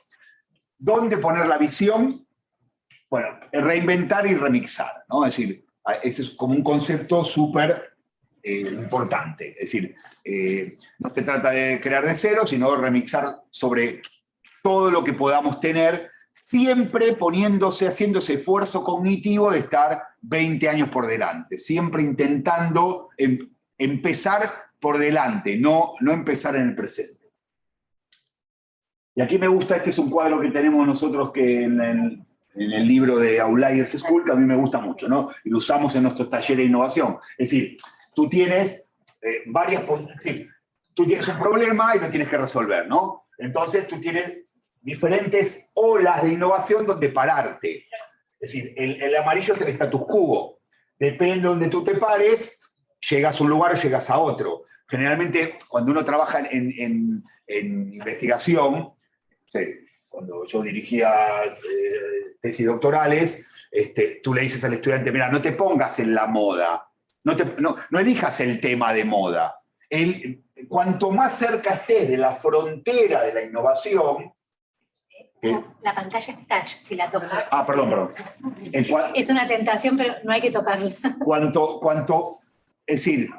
¿dónde poner la visión? Bueno, reinventar y remixar, ¿no? Es decir, ese es como un concepto súper importante. Es decir, no se trata de crear de cero, sino remixar sobre todo lo que podamos tener, siempre haciendo ese esfuerzo cognitivo de estar 20 años por delante, siempre intentando empezar por delante, no empezar en el presente. Y aquí me gusta, este es un cuadro que tenemos nosotros que en el libro de Outliers School, que a mí me gusta mucho, ¿no? Y lo usamos en nuestros talleres de innovación. Es decir, tú tienes tú tienes un problema y lo tienes que resolver, ¿no? Entonces tú tienes diferentes olas de innovación donde pararte. Es decir, el amarillo es el status quo. Depende de donde tú te pares, llegas a un lugar o llegas a otro. Generalmente, cuando uno trabaja en investigación, cuando yo dirigía tesis doctorales, tú le dices al estudiante, mira, no te pongas en la moda, no elijas el tema de moda. Cuanto más cerca estés de la frontera de la innovación... La pantalla es touch, si la tocas. Ah, perdón. Es una tentación, pero no hay que tocarla. Es decir,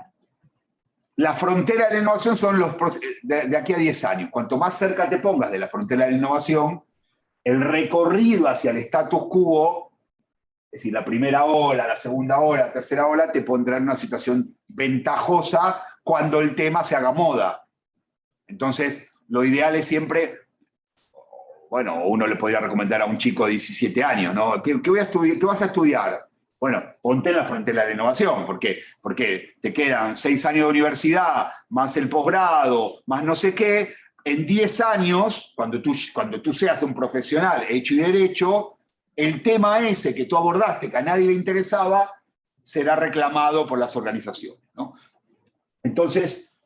la frontera de la innovación son de aquí a 10 años. Cuanto más cerca te pongas de la frontera de la innovación, el recorrido hacia el status quo, es decir, la primera ola, la segunda ola, la tercera ola, te pondrá en una situación ventajosa cuando el tema se haga moda. Entonces, lo ideal es siempre... Bueno, uno le podría recomendar a un chico de 17 años, ¿no? ¿Qué vas a estudiar? Bueno, ponte en la frontera de la innovación, porque te quedan 6 años de universidad, más el posgrado, más no sé qué. En 10 años, cuando tú seas un profesional hecho y derecho, el tema ese que tú abordaste, que a nadie le interesaba, será reclamado por las organizaciones, ¿no? Entonces,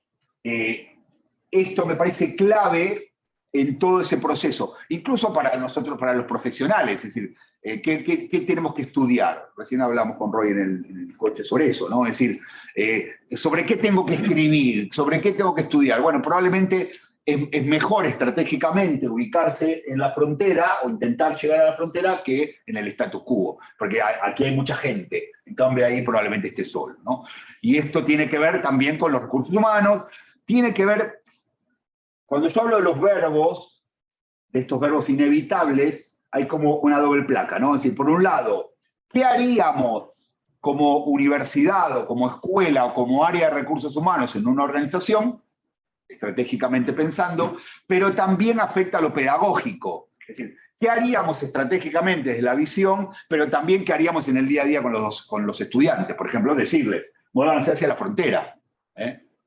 esto me parece clave en todo ese proceso, incluso para nosotros, para los profesionales. Es decir, ¿qué tenemos que estudiar? Recién hablamos con Roy en el coche sobre eso, ¿no? Es decir, ¿sobre qué tengo que escribir? ¿Sobre qué tengo que estudiar? Bueno, probablemente es mejor estratégicamente ubicarse en la frontera o intentar llegar a la frontera que en el status quo, porque aquí hay mucha gente, en cambio ahí probablemente esté solo, ¿no? Y esto tiene que ver también con los recursos humanos, tiene que ver... Cuando yo hablo de los verbos, de estos verbos inevitables, hay como una doble placa, ¿no? Es decir, por un lado, ¿qué haríamos como universidad o como escuela o como área de recursos humanos en una organización, estratégicamente pensando, pero también afecta a lo pedagógico? Es decir, ¿qué haríamos estratégicamente desde la visión, pero también qué haríamos en el día a día con los estudiantes? Por ejemplo, decirles, muévanse hacia la frontera.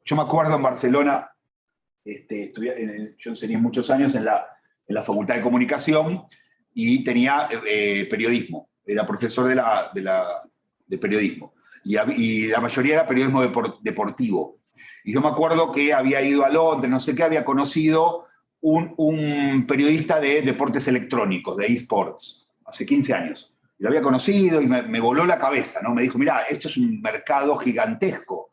Yo me acuerdo en Barcelona, yo enseñé muchos años en la Facultad de Comunicación y tenía periodismo, era profesor de periodismo, y la mayoría era periodismo deportivo. Y yo me acuerdo que había ido a Londres, no sé qué, había conocido un periodista de deportes electrónicos, de eSports, hace 15 años. lo había conocido y me voló la cabeza, ¿no? Me dijo, mirá, esto es un mercado gigantesco.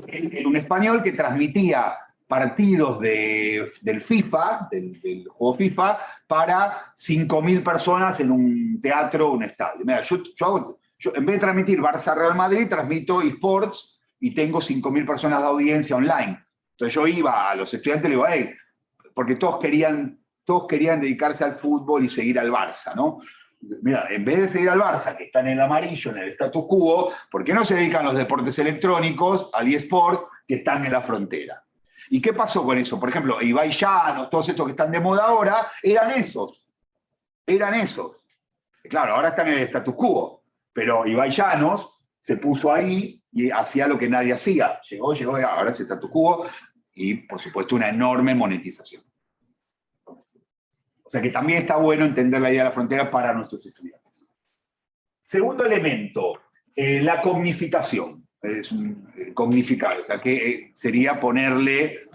Era un español que transmitía partidos del FIFA, del juego FIFA, para 5.000 personas en un teatro o un estadio. Mira, yo en vez de transmitir Barça-Real Madrid, transmito eSports y tengo 5.000 personas de audiencia online. Entonces yo iba a los estudiantes y le digo, hey, porque todos querían dedicarse al fútbol y seguir al Barça, ¿no? Mira, en vez de seguir al Barça, que está en el amarillo, en el status quo, ¿por qué no se dedican los deportes electrónicos, al eSport, que están en la frontera? ¿Y qué pasó con eso? Por ejemplo, Ibai Llanos, todos estos que están de moda ahora, eran esos. Claro, ahora están en el status quo, pero Ibai Llanos se puso ahí y hacía lo que nadie hacía. Llegó, ahora es el status quo y, por supuesto, una enorme monetización. O sea que también está bueno entender la idea de la frontera para nuestros estudiantes. Segundo elemento, la cognificación. Es cognificar, o sea que sería ponerle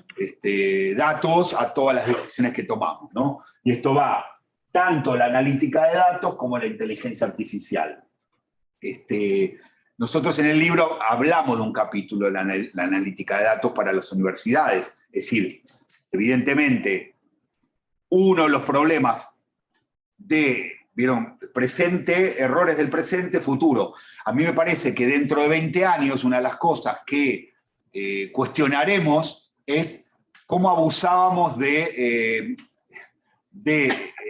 datos a todas las decisiones que tomamos, ¿no? Y esto va tanto la analítica de datos como la inteligencia artificial. Nosotros en el libro hablamos de un capítulo de la analítica de datos para las universidades. Es decir, evidentemente, uno de los problemas ¿vieron? Presente, errores del presente, futuro. A mí me parece que dentro de 20 años una de las cosas que cuestionaremos es cómo abusábamos de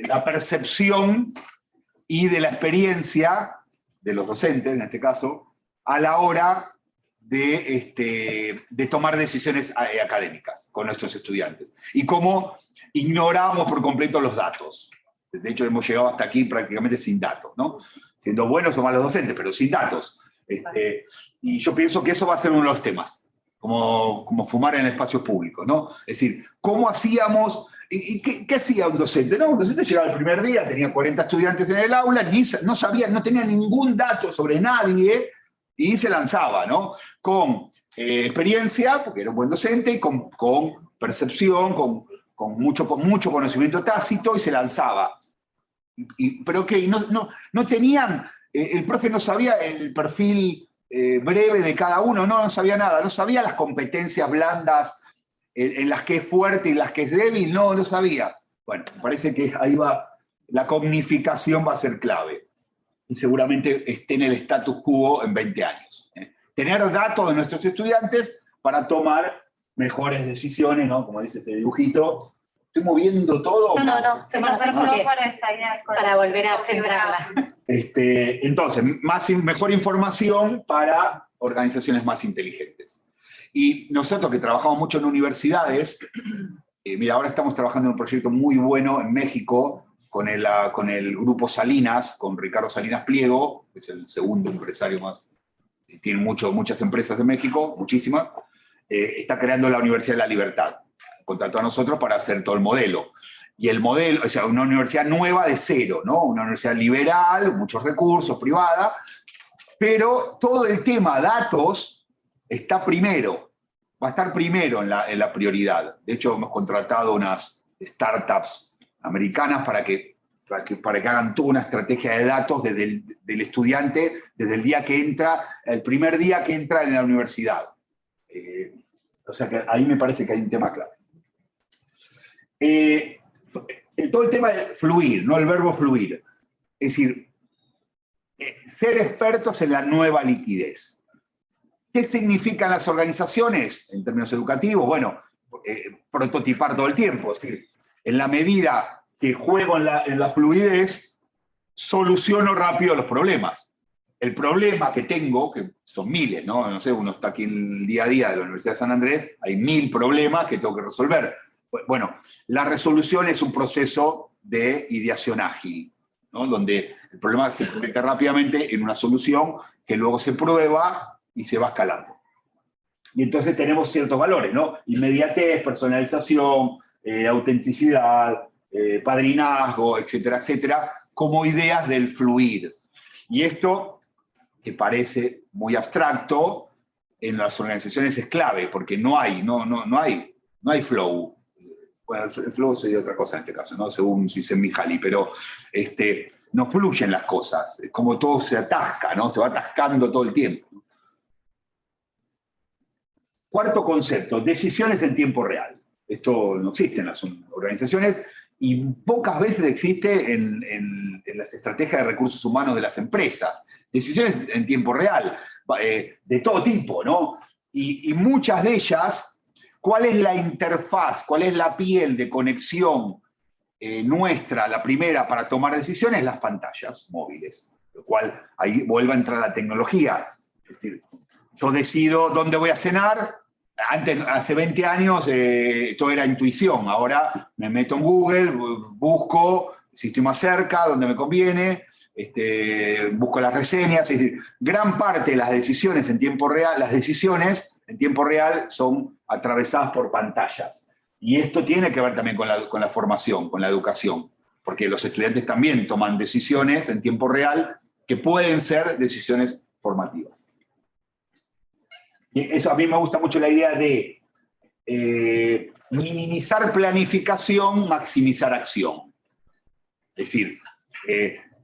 la percepción y de la experiencia de los docentes, en este caso, a la hora de tomar decisiones académicas con nuestros estudiantes. Y cómo ignoramos por completo los datos. De hecho, hemos llegado hasta aquí prácticamente sin datos, ¿no? Siendo buenos o malos docentes, pero sin datos. Y yo pienso que eso va a ser uno de los temas, como fumar en espacios públicos, ¿no? Es decir, ¿cómo hacíamos? ¿Y qué hacía un docente? No, un docente llegaba el primer día, tenía 40 estudiantes en el aula, no tenía ningún dato sobre nadie, y se lanzaba, ¿no? Con experiencia, porque era un buen docente, y con percepción, con mucho conocimiento tácito, y se lanzaba. Pero ¿qué? No tenían, el profe no sabía el perfil breve de cada uno, no sabía nada, no sabía las competencias blandas en las que es fuerte y en las que es débil, no sabía. Bueno, me parece que ahí la cognificación va a ser clave, y seguramente esté en el status quo en 20 años. Tener datos de nuestros estudiantes para tomar mejores decisiones, ¿no? Como dice este dibujito. ¿Estoy moviendo todo? No, se me acercó para volver a centrarla. Entonces, mejor información para organizaciones más inteligentes. Y nosotros que trabajamos mucho en universidades, mira, ahora estamos trabajando en un proyecto muy bueno en México con el grupo Salinas, con Ricardo Salinas Pliego, que es el segundo empresario más, tiene muchas empresas en México, muchísimas. Está creando la Universidad de la Libertad. Contrató a nosotros para hacer todo el modelo. Y el modelo, o sea, una universidad nueva de cero, ¿no? Una universidad liberal, muchos recursos, privada, pero todo el tema datos está primero, va a estar primero en la prioridad. De hecho, hemos contratado unas startups americanas para que hagan toda una estrategia de datos desde del estudiante, desde el día que entra, el primer día que entra en la universidad. O sea que ahí me parece que hay un tema clave. Todo el tema de fluir, ¿no? El verbo fluir. Es decir, ser expertos en la nueva liquidez. ¿Qué significan las organizaciones en términos educativos? Bueno, prototipar todo el tiempo. Es decir, en la medida que juego en la fluidez, soluciono rápido los problemas. El problema que tengo, que son miles, ¿no? No sé, uno está aquí en el día a día de la Universidad de San Andrés, hay 1000 problemas que tengo que resolver. Bueno, la resolución es un proceso de ideación ágil, ¿no? Donde el problema se convierte rápidamente en una solución que luego se prueba y se va escalando. Y entonces tenemos ciertos valores, ¿no? Inmediatez, personalización, autenticidad, padrinazgo, etcétera, etcétera, como ideas del fluir. Y esto, que parece muy abstracto, en las organizaciones es clave, porque no hay flow. Bueno, el flow sería otra cosa en este caso, ¿no? Según Csikszentmihalyi, pero no fluyen las cosas, es como todo se atasca, ¿no? Se va atascando todo el tiempo. Cuarto concepto, decisiones en tiempo real. Esto no existe en las organizaciones y pocas veces existe en las estrategias de recursos humanos de las empresas. Decisiones en tiempo real, de todo tipo, ¿no? Y muchas de ellas, ¿cuál es la interfaz, cuál es la piel de conexión nuestra, la primera para tomar decisiones? Las pantallas móviles, lo cual ahí vuelve a entrar la tecnología. Es decir, yo decido dónde voy a cenar. Antes, hace 20 años, todo era intuición. Ahora me meto en Google, busco si estoy más cerca, dónde me conviene, busco las reseñas. Es decir, gran parte de las decisiones en tiempo real, son atravesadas por pantallas. Y esto tiene que ver también con la formación, con la educación, porque los estudiantes también toman decisiones en tiempo real que pueden ser decisiones formativas. Y eso, a mí me gusta mucho la idea de minimizar planificación, maximizar acción. Es decir,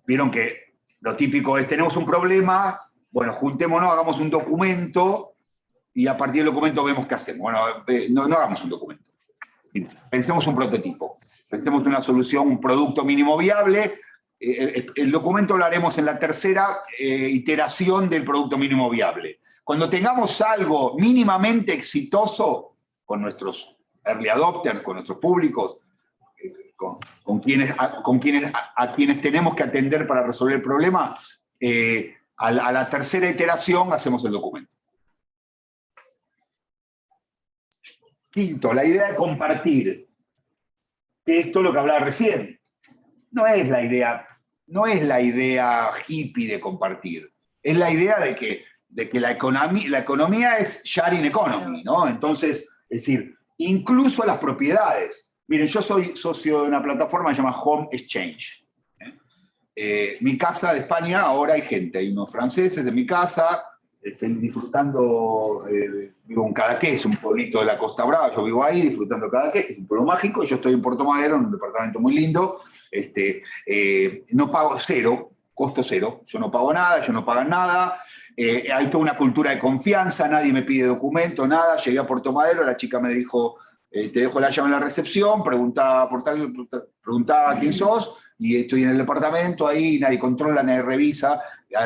vieron que lo típico es, tenemos un problema, bueno, juntémonos, hagamos un documento y a partir del documento vemos qué hacemos. Bueno, no hagamos un documento. Pensemos un prototipo, pensemos una solución, un producto mínimo viable. El documento lo haremos en la tercera iteración del producto mínimo viable. Cuando tengamos algo mínimamente exitoso con nuestros early adopters, con nuestros públicos, a quienes tenemos que atender para resolver el problema, a la tercera iteración hacemos el documento. Quinto, la idea de compartir. Esto es lo que hablaba recién. No es la idea hippie de compartir. Es la idea de que la economía es sharing economy, ¿no? Entonces, es decir, incluso las propiedades. Miren, yo soy socio de una plataforma que se llama Home Exchange. Mi casa de España, ahora hay gente, hay unos franceses en mi casa, disfrutando, vivo en Cadaqués, un pueblito de la Costa Brava, yo vivo ahí disfrutando de Cadaqués, que es un pueblo mágico, y yo estoy en Puerto Madero, en un departamento muy lindo, no pago cero, costo cero, yo no pago nada, ellos no pagan nada, hay toda una cultura de confianza, nadie me pide documento, nada, llegué a Puerto Madero, la chica me dijo, te dejo la llave en la recepción, preguntaba quién sos, y estoy en el departamento ahí, nadie controla, nadie revisa,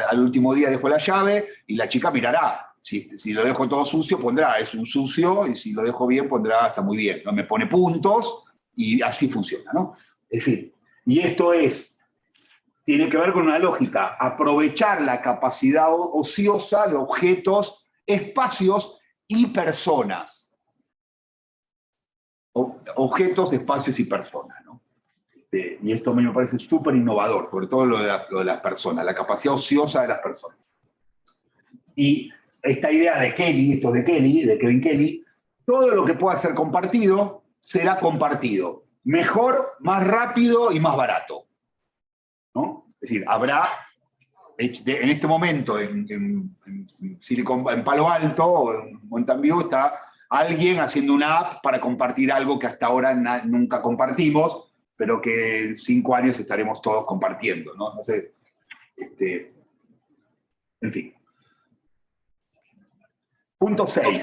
al último día dejo la llave, y la chica mirará, si lo dejo todo sucio, pondrá, es un sucio, y si lo dejo bien, pondrá, está muy bien, ¿no? Me pone puntos, y así funciona, ¿no? Es decir, y esto tiene que ver con una lógica, aprovechar la capacidad ociosa de objetos, espacios y personas. Objetos, espacios y personas, ¿no? Y esto a mí me parece súper innovador, sobre todo lo de las personas, la capacidad ociosa de las personas. Y esta idea de Kelly, esto de Kevin Kelly, todo lo que pueda ser compartido será compartido. Mejor, más rápido y más barato, ¿no? Es decir, habrá, en este momento, en Palo Alto o en Mountain View, está alguien haciendo una app para compartir algo que hasta ahora nunca compartimos, pero que en 5 años estaremos todos compartiendo, ¿no? No sé, en fin. Punto 6.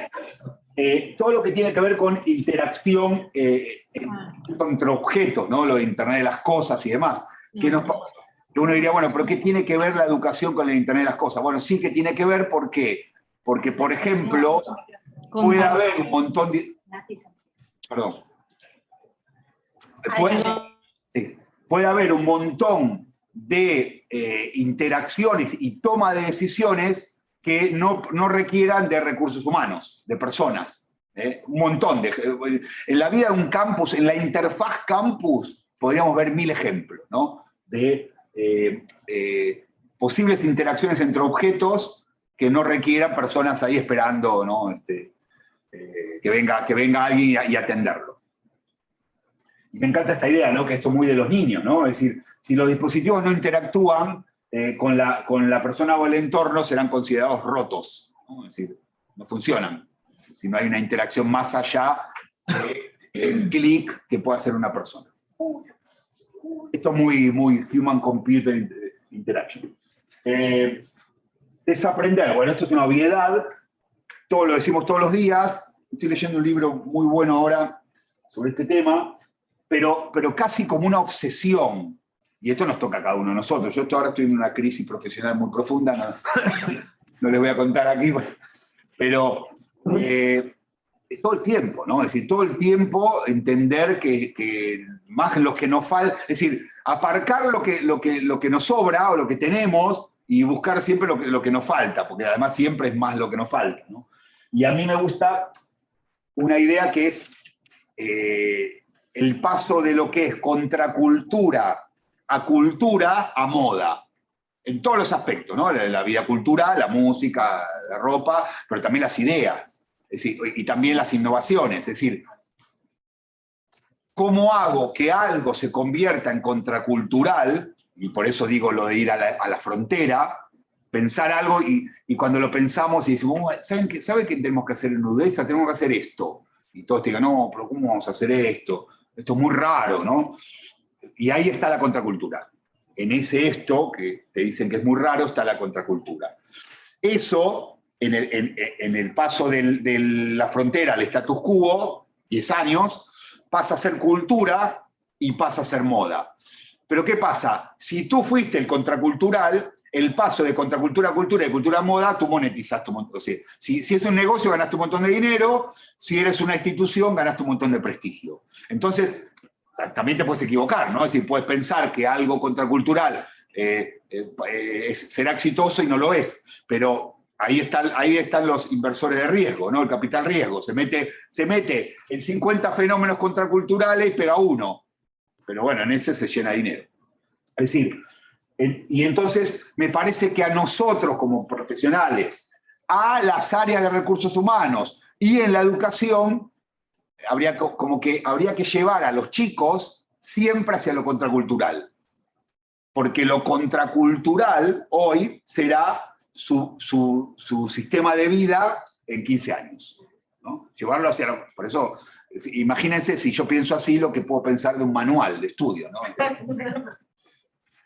Todo lo que tiene que ver con interacción entre objetos, ¿no? Lo de Internet de las cosas y demás. Que uno diría, bueno, pero ¿qué tiene que ver la educación con el Internet de las cosas? Bueno, sí que tiene que ver, ¿por qué? Porque, por ejemplo, puede haber un montón de... Perdón. Puede haber un montón de interacciones y toma de decisiones que no requieran de recursos humanos, de personas. Un montón. En la vida de un campus, en la interfaz campus, podríamos ver 1000 ejemplos, ¿no? De posibles interacciones entre objetos que no requieran personas ahí esperando, ¿no? Que venga alguien y atenderlo. Me encanta esta idea, ¿no? Que esto es muy de los niños, ¿no? Es decir, si los dispositivos no interactúan con la persona o el entorno, serán considerados rotos, ¿no? Es decir, no funcionan. Si no hay una interacción más allá del clic que pueda hacer una persona. Esto es muy human-computer interaction. Desaprender, bueno, esto es una obviedad, todo lo decimos todos los días. Estoy leyendo un libro muy bueno ahora sobre este tema, pero casi como una obsesión. Y esto nos toca a cada uno de nosotros. Yo ahora estoy en una crisis profesional muy profunda, no les voy a contar aquí, pero todo el tiempo, ¿no? Es decir, todo el tiempo entender que más lo que nos falta, es decir, aparcar lo que nos sobra o lo que tenemos y buscar siempre lo que nos falta, porque además siempre es más lo que nos falta, ¿no? Y a mí me gusta una idea que es el paso de lo que es contracultura a cultura a moda, en todos los aspectos, ¿no? La vida cultural, la música, la ropa, pero también las ideas, es decir, y también las innovaciones, es decir, ¿cómo hago que algo se convierta en contracultural? Y por eso digo lo de ir a la frontera, pensar algo y cuando lo pensamos y decimos, ¿saben qué tenemos que hacer en Udesa? Tenemos que hacer esto. Y todos te digan, no, pero ¿cómo vamos a hacer esto? Esto es muy raro, ¿no? Y ahí está la contracultura. En esto, que te dicen que es muy raro, está la contracultura. Eso, en el paso de la frontera al status quo, 10 años, pasa a ser cultura y pasa a ser moda. Pero ¿qué pasa? Si tú fuiste el contracultural, el paso de contracultura a cultura y de cultura a moda, tú monetizaste un montón. O sea, si es un negocio, ganaste un montón de dinero. Si eres una institución, ganaste un montón de prestigio. Entonces, también te puedes equivocar, ¿no? Es decir, puedes pensar que algo contracultural será exitoso y no lo es. Pero ahí están los inversores de riesgo, ¿no? El capital riesgo. Se mete en 50 fenómenos contraculturales y pega uno. Pero bueno, en ese se llena dinero. Es decir, y entonces me parece que a nosotros como profesionales, a las áreas de recursos humanos y en la educación, habría que llevar a los chicos siempre hacia lo contracultural. Porque lo contracultural hoy será su sistema de vida en 15 años. ¿No? Llevarlo hacia... Por eso, imagínense si yo pienso así lo que puedo pensar de un manual de estudio, ¿no?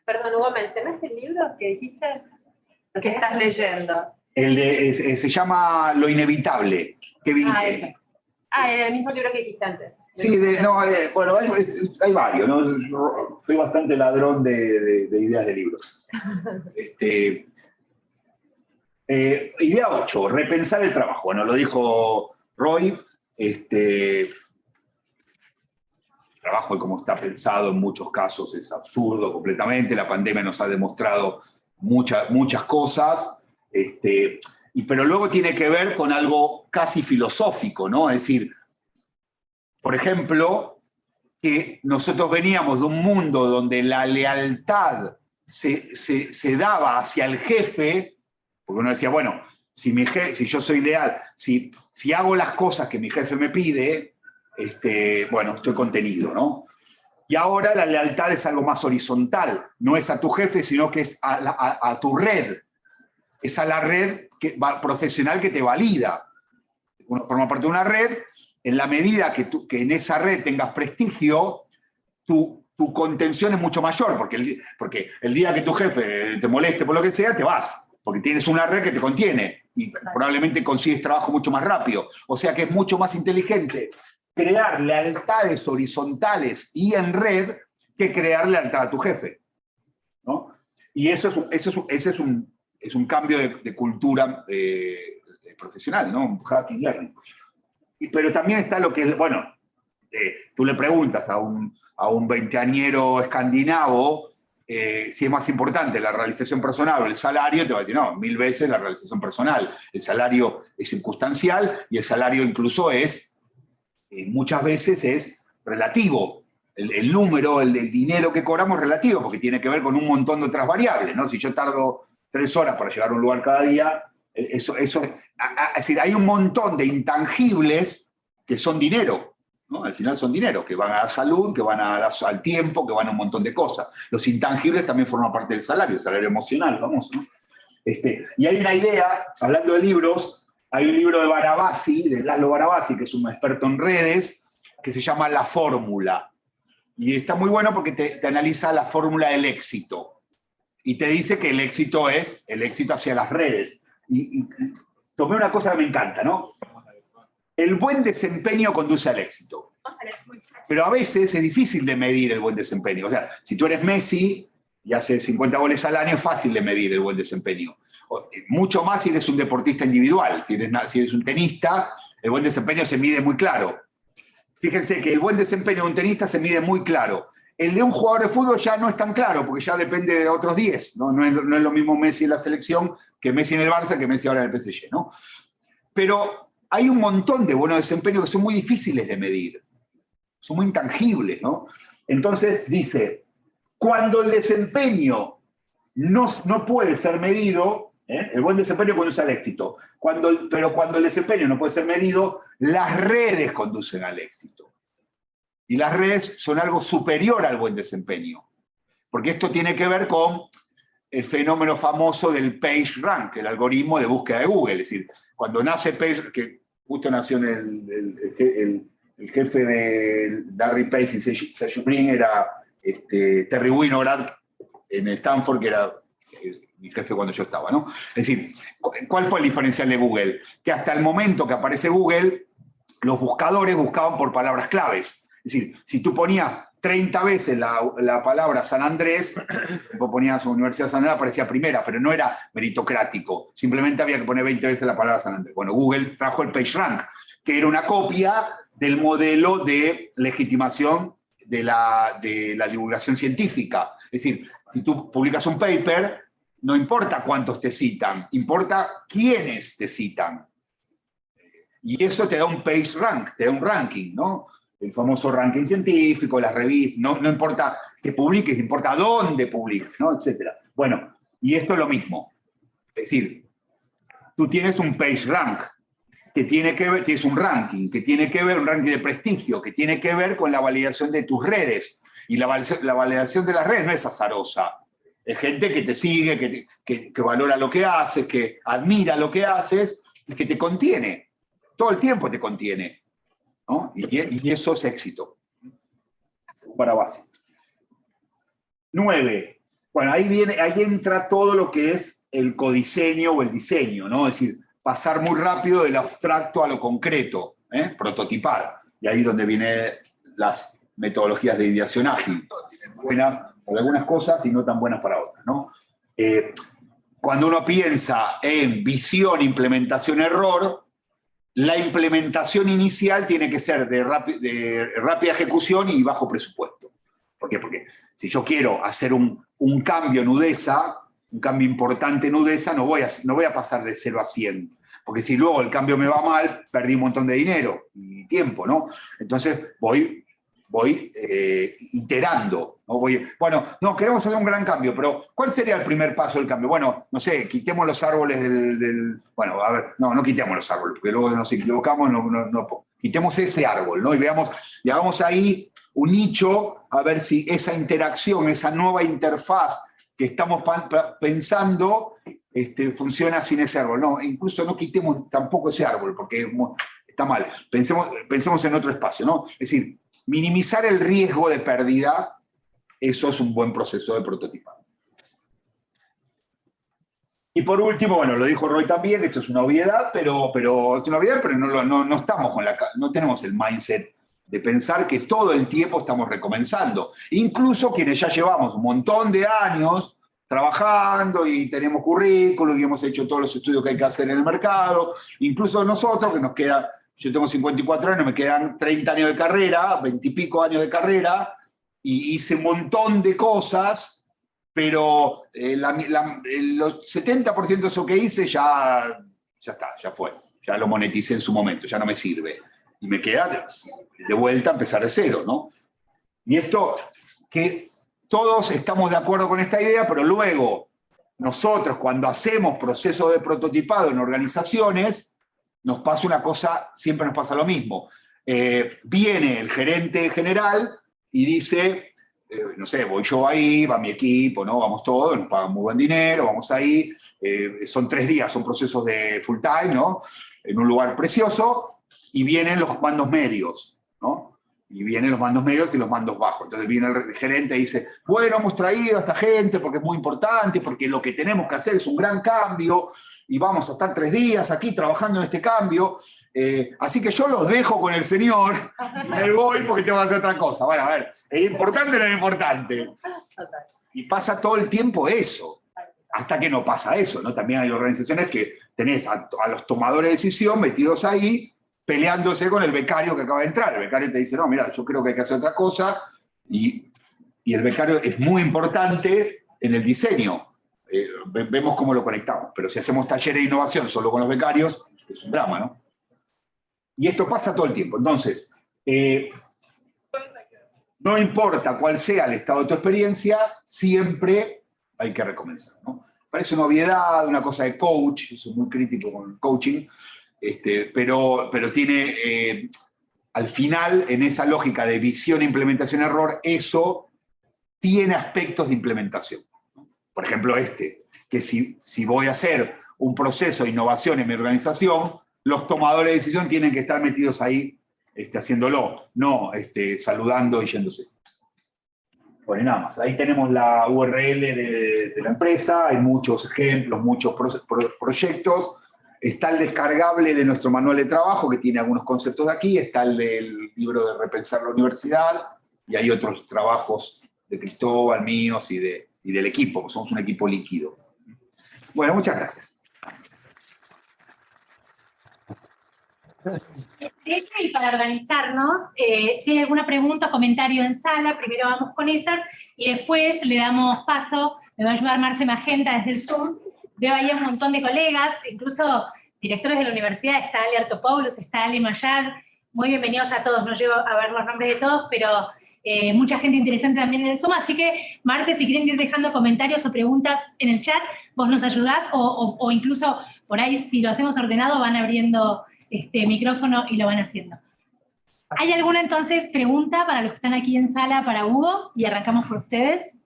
Perdón, Hugo, ¿mencionaste el libro que dijiste? ¿Qué estás leyendo? Se llama Lo Inevitable. Kevin Kelly. Era el mismo libro que dijiste antes. Sí, bueno, hay varios, ¿no? Yo soy bastante ladrón de ideas de libros. Idea 8, repensar el trabajo. Bueno, lo dijo Roy. El trabajo, como está pensado en muchos casos, es absurdo completamente. La pandemia nos ha demostrado muchas cosas. Pero luego tiene que ver con algo casi filosófico, ¿no? Es decir, por ejemplo, que nosotros veníamos de un mundo donde la lealtad se daba hacia el jefe, porque uno decía, bueno, si yo soy leal, si hago las cosas que mi jefe me pide, bueno, estoy contenido, ¿no? Y ahora la lealtad es algo más horizontal, no es a tu jefe, sino que es a tu red. Es a la red profesional que te valida. Uno forma parte de una red, en la medida que en esa red tengas prestigio, tu contención es mucho mayor, porque el día que tu jefe te moleste por lo que sea, te vas, porque tienes una red que te contiene y probablemente consigues trabajo mucho más rápido. O sea que es mucho más inteligente crear lealtades horizontales y en red que crear lealtad a tu jefe, ¿no? Y eso es un cambio de cultura profesional, ¿no? Un hacking learning. Pero también está lo que, bueno, tú le preguntas a un veinteañero escandinavo si es más importante la realización personal o el salario, te va a decir, no, 1000 veces la realización personal. El salario es circunstancial y el salario incluso muchas veces es relativo. El número, el dinero que cobramos es relativo, porque tiene que ver con un montón de otras variables, ¿no? Si yo tardo 3 horas para llegar a un lugar cada día, es decir, hay un montón de intangibles que son dinero, ¿no? Al final son dinero, que van a la salud, que van al tiempo, que van a un montón de cosas. Los intangibles también forman parte del salario, el salario emocional, famoso, ¿no? Y hay una idea, hablando de libros, hay un libro de Barabasi, de Laszlo Barabasi, que es un experto en redes, que se llama La Fórmula. Y está muy bueno porque te analiza la fórmula del éxito. Y te dice que el éxito es el éxito hacia las redes. Y tomé una cosa que me encanta, ¿no? El buen desempeño conduce al éxito. Pero a veces es difícil de medir el buen desempeño. O sea, si tú eres Messi y haces 50 goles al año, es fácil de medir el buen desempeño. Mucho más si eres un deportista individual. Si eres un tenista, el buen desempeño se mide muy claro. Fíjense que el buen desempeño de un tenista se mide muy claro. El de un jugador de fútbol ya no es tan claro, porque ya depende de otros 10. No es lo mismo Messi en la selección que Messi en el Barça, que Messi ahora en el PSG, ¿no? Pero hay un montón de buenos desempeños que son muy difíciles de medir. Son muy intangibles, ¿no? Entonces dice, cuando el desempeño no puede ser medido, el buen desempeño conduce al éxito, pero cuando el desempeño no puede ser medido, las redes conducen al éxito. Y las redes son algo superior al buen desempeño. Porque esto tiene que ver con el fenómeno famoso del PageRank, el algoritmo de búsqueda de Google. Es decir, cuando nace PageRank, que justo nació en el jefe de Larry Page y Sergey Brin era Terry Winograd en Stanford, que era mi jefe cuando yo estaba, ¿no? Es decir, ¿cuál fue el diferencial de Google? Que hasta el momento que aparece Google, los buscadores buscaban por palabras claves. Es decir, si tú ponías 30 veces la palabra San Andrés, vos ponías Universidad de San Andrés, aparecía primera, pero no era meritocrático. Simplemente había que poner 20 veces la palabra San Andrés. Bueno, Google trajo el PageRank, que era una copia del modelo de legitimación de la divulgación científica. Es decir, si tú publicas un paper, no importa cuántos te citan, importa quiénes te citan. Y eso te da un PageRank, te da un ranking, ¿no? El famoso ranking científico, las revistas, no importa que publiques, importa dónde publiques, ¿no? Etcétera. Bueno, y esto es lo mismo. Es decir, tú tienes un PageRank, que tiene que ver, tienes un ranking, que tiene que ver, un ranking de prestigio, que tiene que ver con la validación de tus redes. Y la validación de las redes no es azarosa. Es gente que te sigue, que valora lo que haces, que admira lo que haces, y que te contiene. Todo el tiempo te contiene, ¿no? Y eso es éxito. Para base. 9. Bueno, ahí entra todo lo que es el codiseño o el diseño, ¿no? Es decir, pasar muy rápido del abstracto a lo concreto, prototipar. Y ahí es donde vienen las metodologías de ideación ágil. Buenas para algunas cosas y no tan buenas para otras, ¿no? Cuando uno piensa en visión, implementación, error, la implementación inicial tiene que ser de rápida ejecución y bajo presupuesto. ¿Por qué? Porque si yo quiero hacer un cambio en UDESA, un cambio importante en UDESA, no voy a pasar de 0 a 100. Porque si luego el cambio me va mal, perdí un montón de dinero y tiempo, ¿no? Entonces voy iterando. ¿No? Bueno, queremos hacer un gran cambio, pero ¿cuál sería el primer paso del cambio? Bueno, no sé, quitemos los árboles bueno, a ver, no quitemos los árboles, porque luego nos equivocamos, quitemos ese árbol, ¿no? Y hagamos ahí un nicho, a ver si esa interacción, esa nueva interfaz que estamos pensando, funciona sin ese árbol. No, incluso no quitemos tampoco ese árbol, porque está mal. Pensemos en otro espacio, ¿no? Es decir, minimizar el riesgo de pérdida, eso es un buen proceso de prototipado. Y por último, bueno, lo dijo Roy también, esto es una obviedad, pero es una obviedad, pero no estamos no tenemos el mindset de pensar que todo el tiempo estamos recomenzando. Incluso quienes ya llevamos un montón de años trabajando y tenemos currículum y hemos hecho todos los estudios que hay que hacer en el mercado, incluso nosotros, que nos queda, yo tengo 54 años, me quedan 30 años de carrera, 20 y pico años de carrera, y hice un montón de cosas, pero los 70% de eso que hice ya está, ya fue, ya lo moneticé en su momento, ya no me sirve. Y me queda de vuelta a empezar de cero, ¿no? Y esto, que todos estamos de acuerdo con esta idea, pero luego nosotros cuando hacemos procesos de prototipado en organizaciones, nos pasa una cosa, siempre nos pasa lo mismo. Viene el gerente general y dice, no sé, voy yo ahí, va mi equipo, ¿no? Vamos todos, nos pagan muy buen dinero, vamos ahí, son 3 días, son procesos de full time, ¿no? En un lugar precioso, y vienen los mandos medios, ¿no? Y vienen los mandos medios y los mandos bajos. Entonces viene el gerente y dice, bueno, hemos traído a esta gente porque es muy importante, porque lo que tenemos que hacer es un gran cambio, y vamos a estar 3 días aquí trabajando en este cambio, así que yo los dejo con el señor, me voy porque tengo que hacer otra cosa. Bueno, a ver, ¿es importante o no es importante? Y pasa todo el tiempo eso, hasta que no pasa eso, ¿no? También hay organizaciones que tenés a los tomadores de decisión metidos ahí, peleándose con el becario que acaba de entrar. El becario te dice, no, mira, yo creo que hay que hacer otra cosa, y el becario es muy importante en el diseño. Vemos cómo lo conectamos, pero si hacemos talleres de innovación solo con los becarios, es un drama, ¿no? Y esto pasa todo el tiempo. Entonces, no importa cuál sea el estado de tu experiencia, siempre hay que recomenzar, ¿no? Parece una obviedad, una cosa de coach, soy muy crítico con el coaching, pero tiene, al final, en esa lógica de visión, implementación, error, eso tiene aspectos de implementación. Por ejemplo, que si voy a hacer un proceso de innovación en mi organización, los tomadores de decisión tienen que estar metidos ahí haciéndolo, no saludando y yéndose. Bueno, nada más. Ahí tenemos la URL de la empresa, hay muchos ejemplos, muchos proyectos. Está el descargable de nuestro manual de trabajo, que tiene algunos conceptos de aquí, está el del libro de Repensar la Universidad, y hay otros trabajos de Cristóbal, míos y del equipo, porque somos un equipo líquido. Bueno, muchas gracias. Y para organizarnos, si hay alguna pregunta o comentario en sala, primero vamos con esas y después le damos paso, me va a ayudar Marce Magenta desde el Zoom. Veo ahí un montón de colegas, incluso directores de la universidad, está Ali Artopoulos, está Ali Mayar, muy bienvenidos a todos, no llego a ver los nombres de todos, pero mucha gente interesante también en el Zoom, así que Marce, si quieren ir dejando comentarios o preguntas en el chat, vos nos ayudás, o incluso por ahí, si lo hacemos ordenado, van abriendo micrófono y lo van haciendo. ¿Hay alguna entonces pregunta para los que están aquí en sala para Hugo? Y arrancamos por ustedes.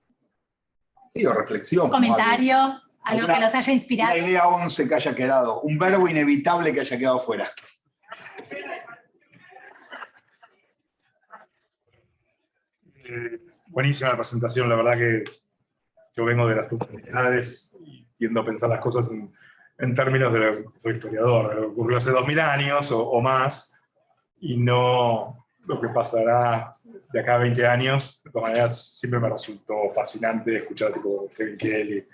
Sí, o reflexión. Comentario, algo que los haya inspirado. Una idea 11 que haya quedado, un verbo inevitable que haya quedado fuera. Buenísima la presentación, la verdad que yo vengo de las universidades y tiendo a pensar las cosas en términos de lo que soy historiador, de lo que ocurrió hace 2000 años o más, y no lo que pasará de acá a 20 años. De todas maneras, siempre me resultó fascinante escuchar tipo Kevin Kelly,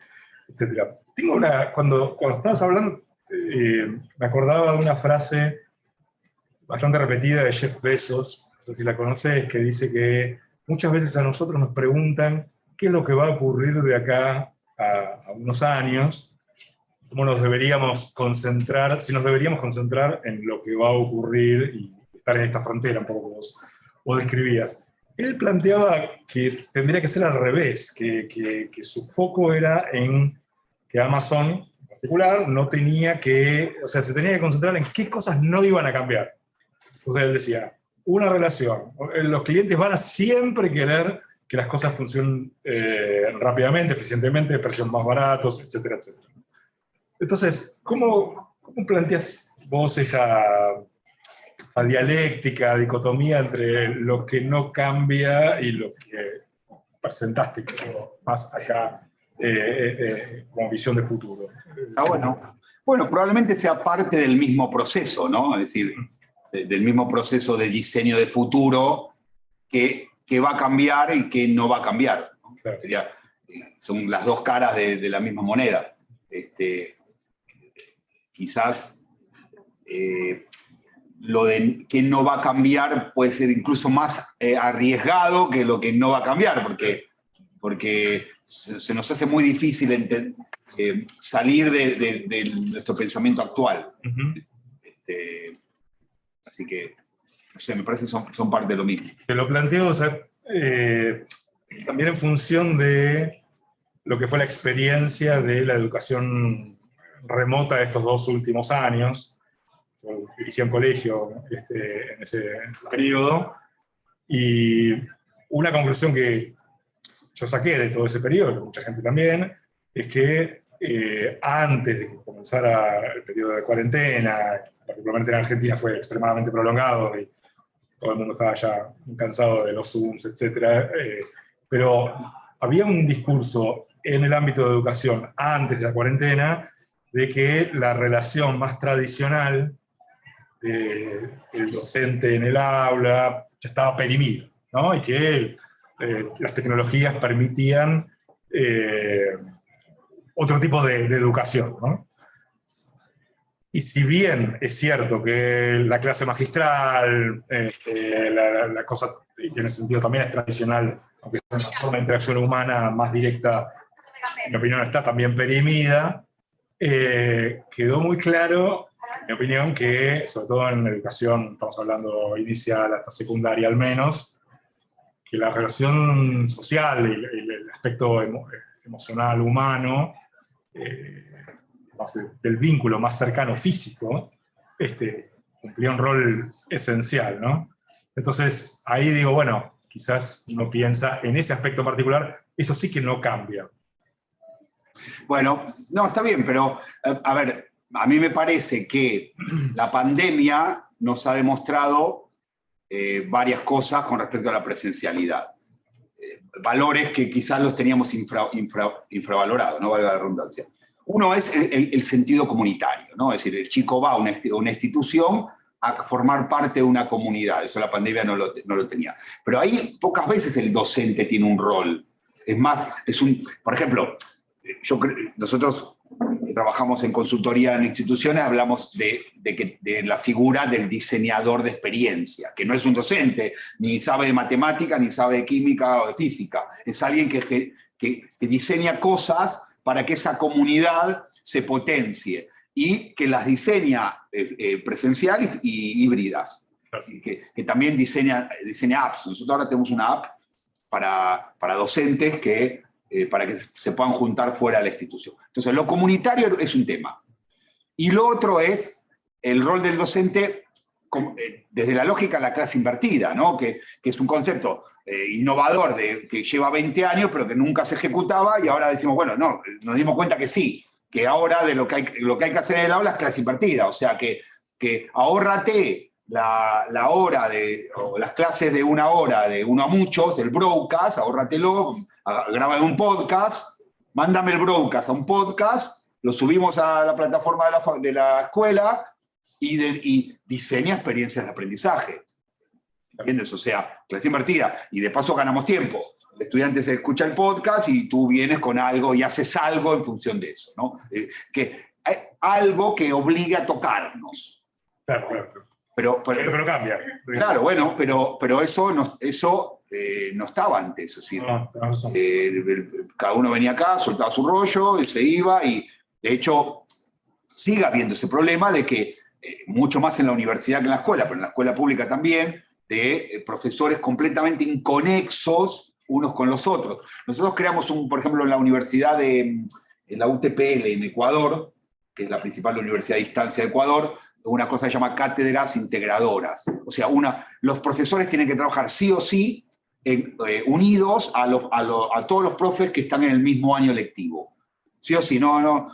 etc. Tengo cuando estabas hablando, me acordaba de una frase bastante repetida de Jeff Bezos, no sé si la conoces, que dice que muchas veces a nosotros nos preguntan qué es lo que va a ocurrir de acá a unos años, cómo nos deberíamos concentrar, si nos deberíamos concentrar en lo que va a ocurrir y estar en esta frontera, un poco como vos describías. Él planteaba que tendría que ser al revés, que su foco era en que Amazon, en particular, no tenía que, o sea, se tenía que concentrar en qué cosas no iban a cambiar. Entonces él decía, una relación, los clientes van a siempre querer que las cosas funcionen rápidamente, eficientemente, precios más baratos, etcétera, etcétera. Entonces, ¿cómo planteas vos esa dialéctica, dicotomía entre lo que no cambia y lo que presentaste más acá como visión de futuro? Ah, bueno. Bueno, probablemente sea parte del mismo proceso, ¿no? Es decir, del mismo proceso de diseño de futuro que va a cambiar y que no va a cambiar, ¿no? Claro. Son las dos caras de la misma moneda. Quizás lo de que no va a cambiar puede ser incluso más arriesgado que lo que no va a cambiar, porque se nos hace muy difícil salir de nuestro pensamiento actual. Uh-huh. Así que, no sé, me parece que son parte de lo mismo. Te lo planteo, o sea, también en función de lo que fue la experiencia de la educación remota de estos 2 últimos años. Yo dirigí un colegio en ese periodo, y una conclusión que yo saqué de todo ese periodo, que mucha gente también, es que antes de que comenzara el periodo de cuarentena, particularmente en Argentina fue extremadamente prolongado, y todo el mundo estaba ya cansado de los Zooms, etc. Pero había un discurso en el ámbito de educación antes de la cuarentena de que la relación más tradicional del docente en el aula ya estaba perimida, ¿no? Y que las tecnologías permitían otro tipo de educación, ¿no? Y si bien es cierto que la clase magistral, la cosa, y en ese sentido también es tradicional, aunque sea una forma de interacción humana más directa, en mi opinión está también perimida, quedó muy claro, en mi opinión, que sobre todo en la educación, estamos hablando inicial hasta secundaria al menos, que la relación social y el aspecto emocional humano, del vínculo más cercano físico, cumplía un rol esencial, ¿no? Entonces, ahí digo, bueno, quizás uno piensa en ese aspecto particular, eso sí que no cambia. Bueno, no, está bien, pero a ver, a mí me parece que la pandemia nos ha demostrado varias cosas con respecto a la presencialidad. Valores que quizás los teníamos infravalorados, no valga la redundancia. Uno es el sentido comunitario, ¿no? Es decir, el chico va a una institución a formar parte de una comunidad. Eso la pandemia no lo tenía. Pero ahí pocas veces el docente tiene un rol. Es más, por ejemplo, nosotros trabajamos en consultoría en instituciones, hablamos de la figura del diseñador de experiencia, que no es un docente, ni sabe de matemática, ni sabe de química o de física. Es alguien que diseña cosas para que esa comunidad se potencie y que las diseña presencial y híbridas. Así que también diseña apps. Nosotros ahora tenemos una app para docentes para que se puedan juntar fuera de la institución. Entonces, lo comunitario es un tema. Y lo otro es el rol del docente desde la lógica de la clase invertida, ¿no? que es un concepto innovador que lleva 20 años, pero que nunca se ejecutaba, y ahora decimos, bueno, no, nos dimos cuenta que sí, que ahora lo que hay que hacer en el aula es clase invertida, o sea, que ahórrate la hora o las clases de 1 hora, de 1 a muchos, el broadcast, ahórratelo, graba un podcast, mándame el broadcast a un podcast, lo subimos a la plataforma de la escuela, y diseña experiencias de aprendizaje. ¿Entiendes? O sea, clase invertida. Y de paso ganamos tiempo. El estudiante se escucha el podcast y tú vienes con algo y haces algo en función de eso, ¿no? Que hay algo que obliga a tocarnos. Claro. Pero cambia. Claro, bueno, pero eso no estaba antes. Es decir, cada uno venía acá, soltaba su rollo, y se iba, y de hecho sigue habiendo ese problema de que mucho más en la universidad que en la escuela, pero en la escuela pública también, de profesores completamente inconexos unos con los otros. Nosotros creamos, por ejemplo, en la universidad en la UTPL en Ecuador, que es la principal universidad a distancia de Ecuador, una cosa que se llama cátedras integradoras. O sea, los profesores tienen que trabajar sí o sí unidos a todos los profes que están en el mismo año lectivo. Sí o sí, no.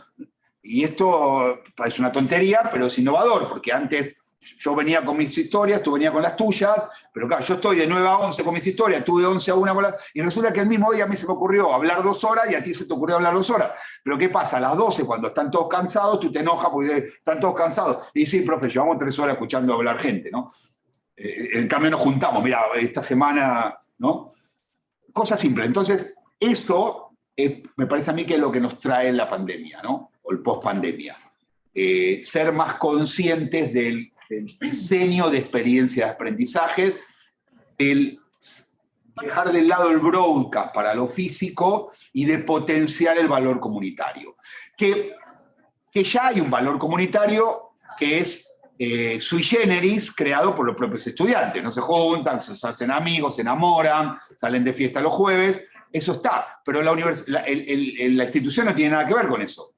Y esto es una tontería, pero es innovador, porque antes yo venía con mis historias, tú venías con las tuyas, pero claro, yo estoy de 9 a 11 con mis historias, tú de 11 a 1 con las... Y resulta que el mismo día a mí se me ocurrió hablar 2 horas y a ti se te ocurrió hablar 2 horas. Pero ¿qué pasa? A las 12, cuando están todos cansados, tú te enojas porque están todos cansados. Y sí, profe, llevamos 3 horas escuchando hablar gente, ¿no? En cambio nos juntamos, mira, esta semana, ¿no? Cosa simple. Entonces, esto me parece a mí que es lo que nos trae la pandemia, ¿no? O el post-pandemia. Ser más conscientes del diseño de experiencias de aprendizaje, dejar de lado el broadcast para lo físico y de potenciar el valor comunitario. Que ya hay un valor comunitario que es sui generis, creado por los propios estudiantes. No se juntan, se hacen amigos, se enamoran, salen de fiesta los jueves, eso está. Pero la institución no tiene nada que ver con eso.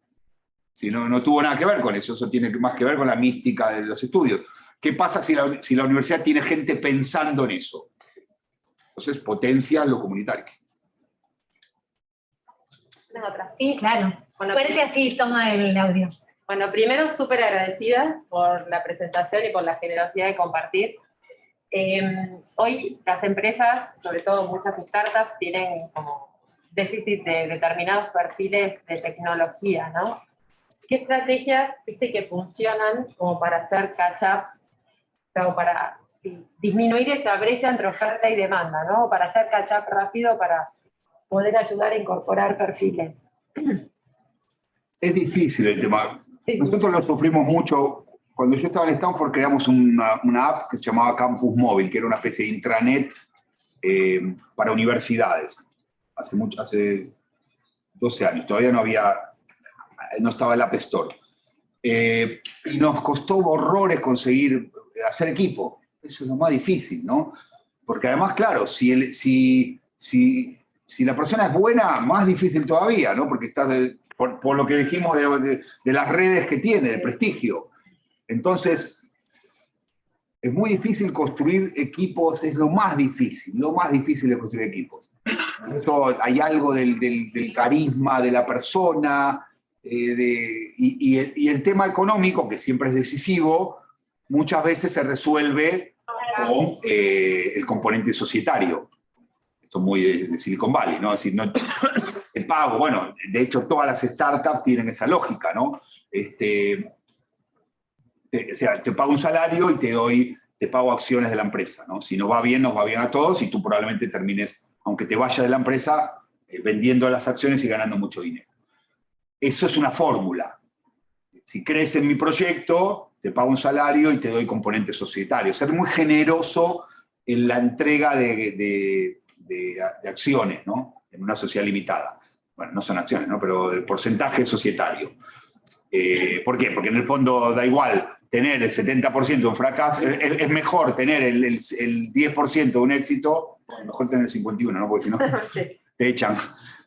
Si no tuvo nada que ver con eso, eso tiene más que ver con la mística de los estudios. ¿Qué pasa si la universidad tiene gente pensando en eso? Entonces potencia lo comunitario. Tengo otra. Sí, Claro. Bueno, fuerte así, toma el audio. Bueno, primero súper agradecida por la presentación y por la generosidad de compartir. Hoy las empresas, sobre todo muchas startups, tienen como déficit de determinados perfiles de tecnología, ¿no? ¿Qué estrategias, viste, que funcionan como para hacer catch-up, o para disminuir esa brecha entre oferta y demanda, ¿no? Para hacer catch-up rápido, para poder ayudar a incorporar perfiles? Es difícil el tema. Sí. Nosotros lo sufrimos mucho. Cuando yo estaba en Stanford creamos una app que se llamaba Campus Móvil, que era una especie de intranet para universidades. Hace 12 años. Todavía no estaba el App Store. Y nos costó horrores conseguir hacer equipo. Eso es lo más difícil, ¿no? Porque además, claro, si la persona es buena, más difícil todavía, ¿no? Porque estás por lo que dijimos de las redes que tiene, de prestigio. Entonces, es muy difícil construir equipos, es lo más difícil de construir equipos. Por eso hay algo del carisma de la persona, y el tema económico, que siempre es decisivo, muchas veces se resuelve con el componente societario. Esto es muy de Silicon Valley, ¿no? Es decir, no te pago, bueno, de hecho todas las startups tienen esa lógica, ¿no? O sea, te pago un salario y te pago acciones de la empresa, ¿no? Si nos va bien a todos y tú probablemente termines, aunque te vayas de la empresa, vendiendo las acciones y ganando mucho dinero. Eso es una fórmula. Si crees en mi proyecto, te pago un salario y te doy componentes societarios. Ser muy generoso en la entrega de acciones, ¿no? En una sociedad limitada. Bueno, no son acciones, ¿no? Pero el porcentaje societario. ¿Por qué? Porque en el fondo da igual tener el 70% de un fracaso, es mejor tener el 10% de un éxito, mejor tener el 51%, ¿no? Porque si no, te echan.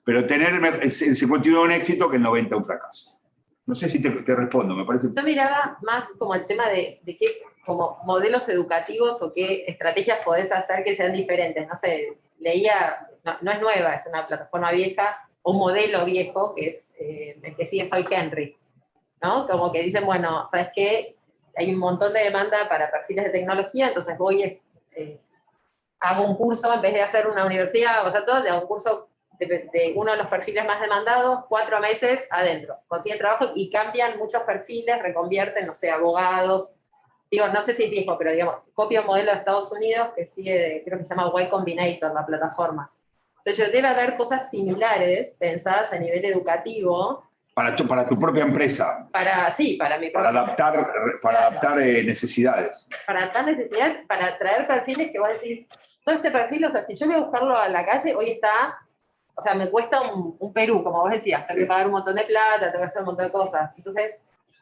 Pero tener el 51% de un éxito que el 90% de un fracaso. No sé si te respondo, me parece. Yo miraba más como el tema de qué como modelos educativos o qué estrategias podés hacer que sean diferentes. No sé, leía, no es nueva, es una plataforma vieja, un modelo viejo, que es el que sigue Soy Henry, ¿no? Como que dicen, bueno, ¿sabes qué? Hay un montón de demanda para perfiles de tecnología, entonces hago un curso, en vez de hacer una universidad, o sea, todo, hago un curso de uno de los perfiles más demandados, 4 meses adentro, consiguen trabajo y cambian muchos perfiles, reconvierten, no sé, abogados. Digo, no sé si es viejo, pero digamos, copia un modelo de Estados Unidos que sigue, creo que se llama Y Combinator, la plataforma. Entonces, debe haber cosas similares pensadas a nivel educativo. Para tu propia empresa. Para mi propia Para adaptar necesidades. Para adaptar necesidades, para traer perfiles que vas a decir, todo este perfil, o sea, si yo voy a buscarlo a la calle, hoy está, o sea, me cuesta un Perú, como vos decías, tengo que pagar un montón de plata, tengo que hacer un montón de cosas. Entonces,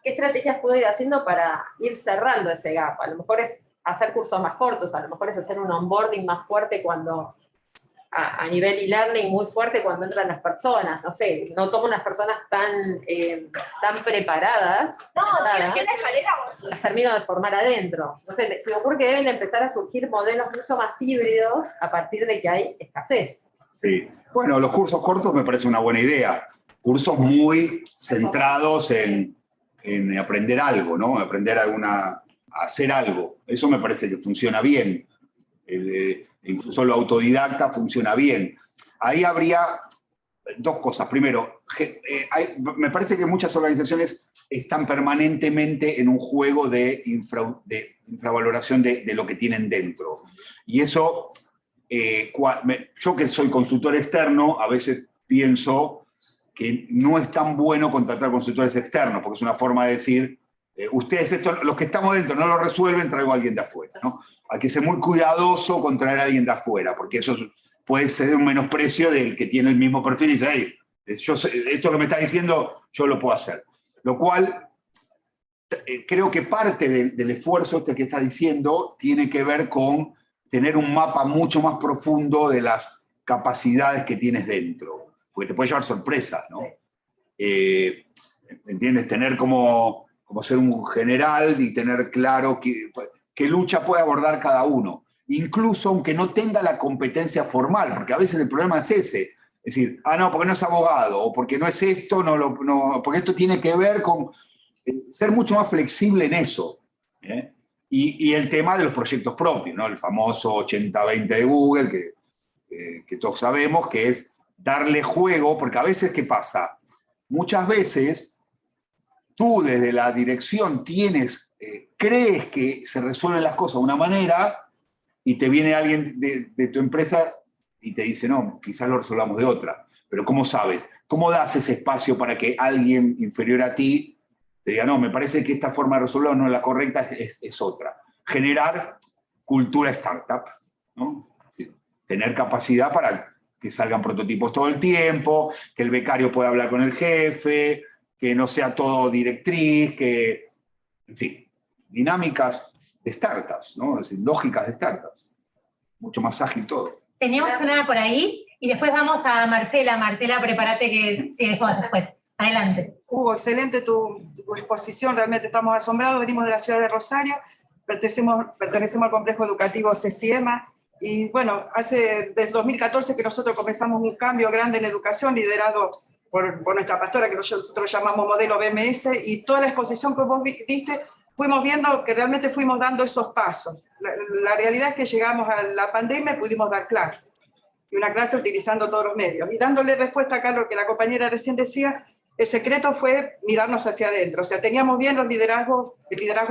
¿qué estrategias puedo ir haciendo para ir cerrando ese gap? A lo mejor es hacer cursos más cortos, a lo mejor es hacer un onboarding más fuerte cuando, a nivel e-learning muy fuerte cuando entran las personas, no sé, no tomo unas personas tan preparadas, las termino de formar adentro. Entonces, se me ocurre que deben empezar a surgir modelos mucho más híbridos a partir de que hay escasez. Sí, bueno, los cursos cortos me parece una buena idea, cursos muy centrados en aprender algo, ¿no? Aprender a hacer algo, eso me parece que funciona bien. Incluso lo autodidacta funciona bien. Ahí habría dos cosas. Primero, me parece que muchas organizaciones están permanentemente en un juego de infravaloración de lo que tienen dentro. Y eso, yo que soy consultor externo, a veces pienso que no es tan bueno contratar consultores externos, porque es una forma de decir, ustedes, los que estamos dentro no lo resuelven, traigo a alguien de afuera, ¿no? Hay que ser muy cuidadoso con traer a alguien de afuera, porque eso puede ser un menosprecio del que tiene el mismo perfil y dice, hey, esto que me está diciendo, yo lo puedo hacer. Lo cual, creo que parte del esfuerzo que está diciendo tiene que ver con tener un mapa mucho más profundo de las capacidades que tienes dentro, porque te puede llevar sorpresas, ¿no? ¿Entiendes? Tener como ser un general y tener claro qué lucha puede abordar cada uno, incluso aunque no tenga la competencia formal, porque a veces el problema es ese, es decir, no, porque no es abogado, o porque no es esto, porque esto tiene que ver con ser mucho más flexible en eso, ¿eh? Y el tema de los proyectos propios, ¿no? El famoso 80-20 de Google, que todos sabemos, que es darle juego, porque a veces, ¿qué pasa? Muchas veces tú desde la dirección crees que se resuelven las cosas de una manera y te viene alguien de tu empresa y te dice, no, quizás lo resolvamos de otra. Pero ¿cómo sabes? ¿Cómo das ese espacio para que alguien inferior a ti te diga, no, me parece que esta forma de resolverlo no es la correcta, es otra? Generar cultura startup, ¿no? Sí, tener capacidad para que salgan prototipos todo el tiempo, que el becario pueda hablar con el jefe, que no sea todo directriz, en fin, dinámicas de startups, ¿no? Es decir, lógicas de startups. Mucho más ágil todo. Teníamos una por ahí y después vamos a Marcela. Marcela, prepárate que sigues vos después. Adelante. Hugo, excelente tu exposición, realmente estamos asombrados, venimos de la ciudad de Rosario, pertenecemos al complejo educativo CECIEMA, y bueno, desde 2014 que nosotros comenzamos un cambio grande en educación, liderado por nuestra pastora, que nosotros llamamos modelo BMS, y toda la exposición que vos viste, fuimos viendo que realmente fuimos dando esos pasos. La realidad es que llegamos a la pandemia y pudimos dar clases, y una clase utilizando todos los medios, y dándole respuesta acá a lo que la compañera recién decía. El secreto fue mirarnos hacia adentro, o sea, teníamos bien el liderazgo